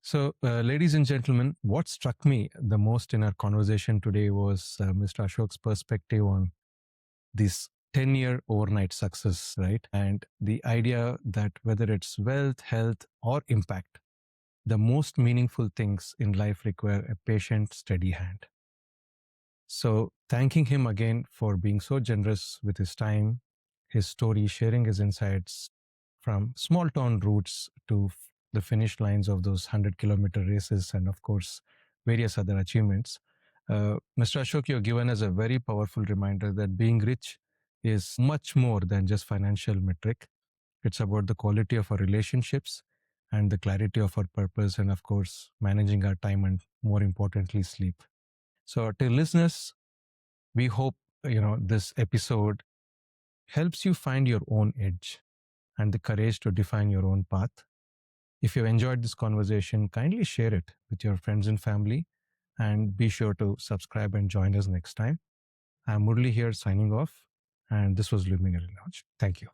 B: So, ladies and gentlemen, what struck me the most in our conversation today was Mr. Ashok's perspective on this 10-year overnight success, right? And the idea that whether it's wealth, health, or impact, the most meaningful things in life require a patient, steady hand. So, thanking him again for being so generous with his time, his story, sharing his insights from small town roots to the finish lines of those 100-kilometer races, and of course, various other achievements. Mr. Ashok, you've given us a very powerful reminder that being rich is much more than just financial metric. It's about the quality of our relationships and the clarity of our purpose, and of course, managing our time and, more importantly, sleep. So, to listeners, we hope this episode helps you find your own edge and the courage to define your own path. If you enjoyed this conversation, kindly share it with your friends and family, and be sure to subscribe and join us next time. I'm Murali here signing off, and this was Luminary Lounge. Thank you.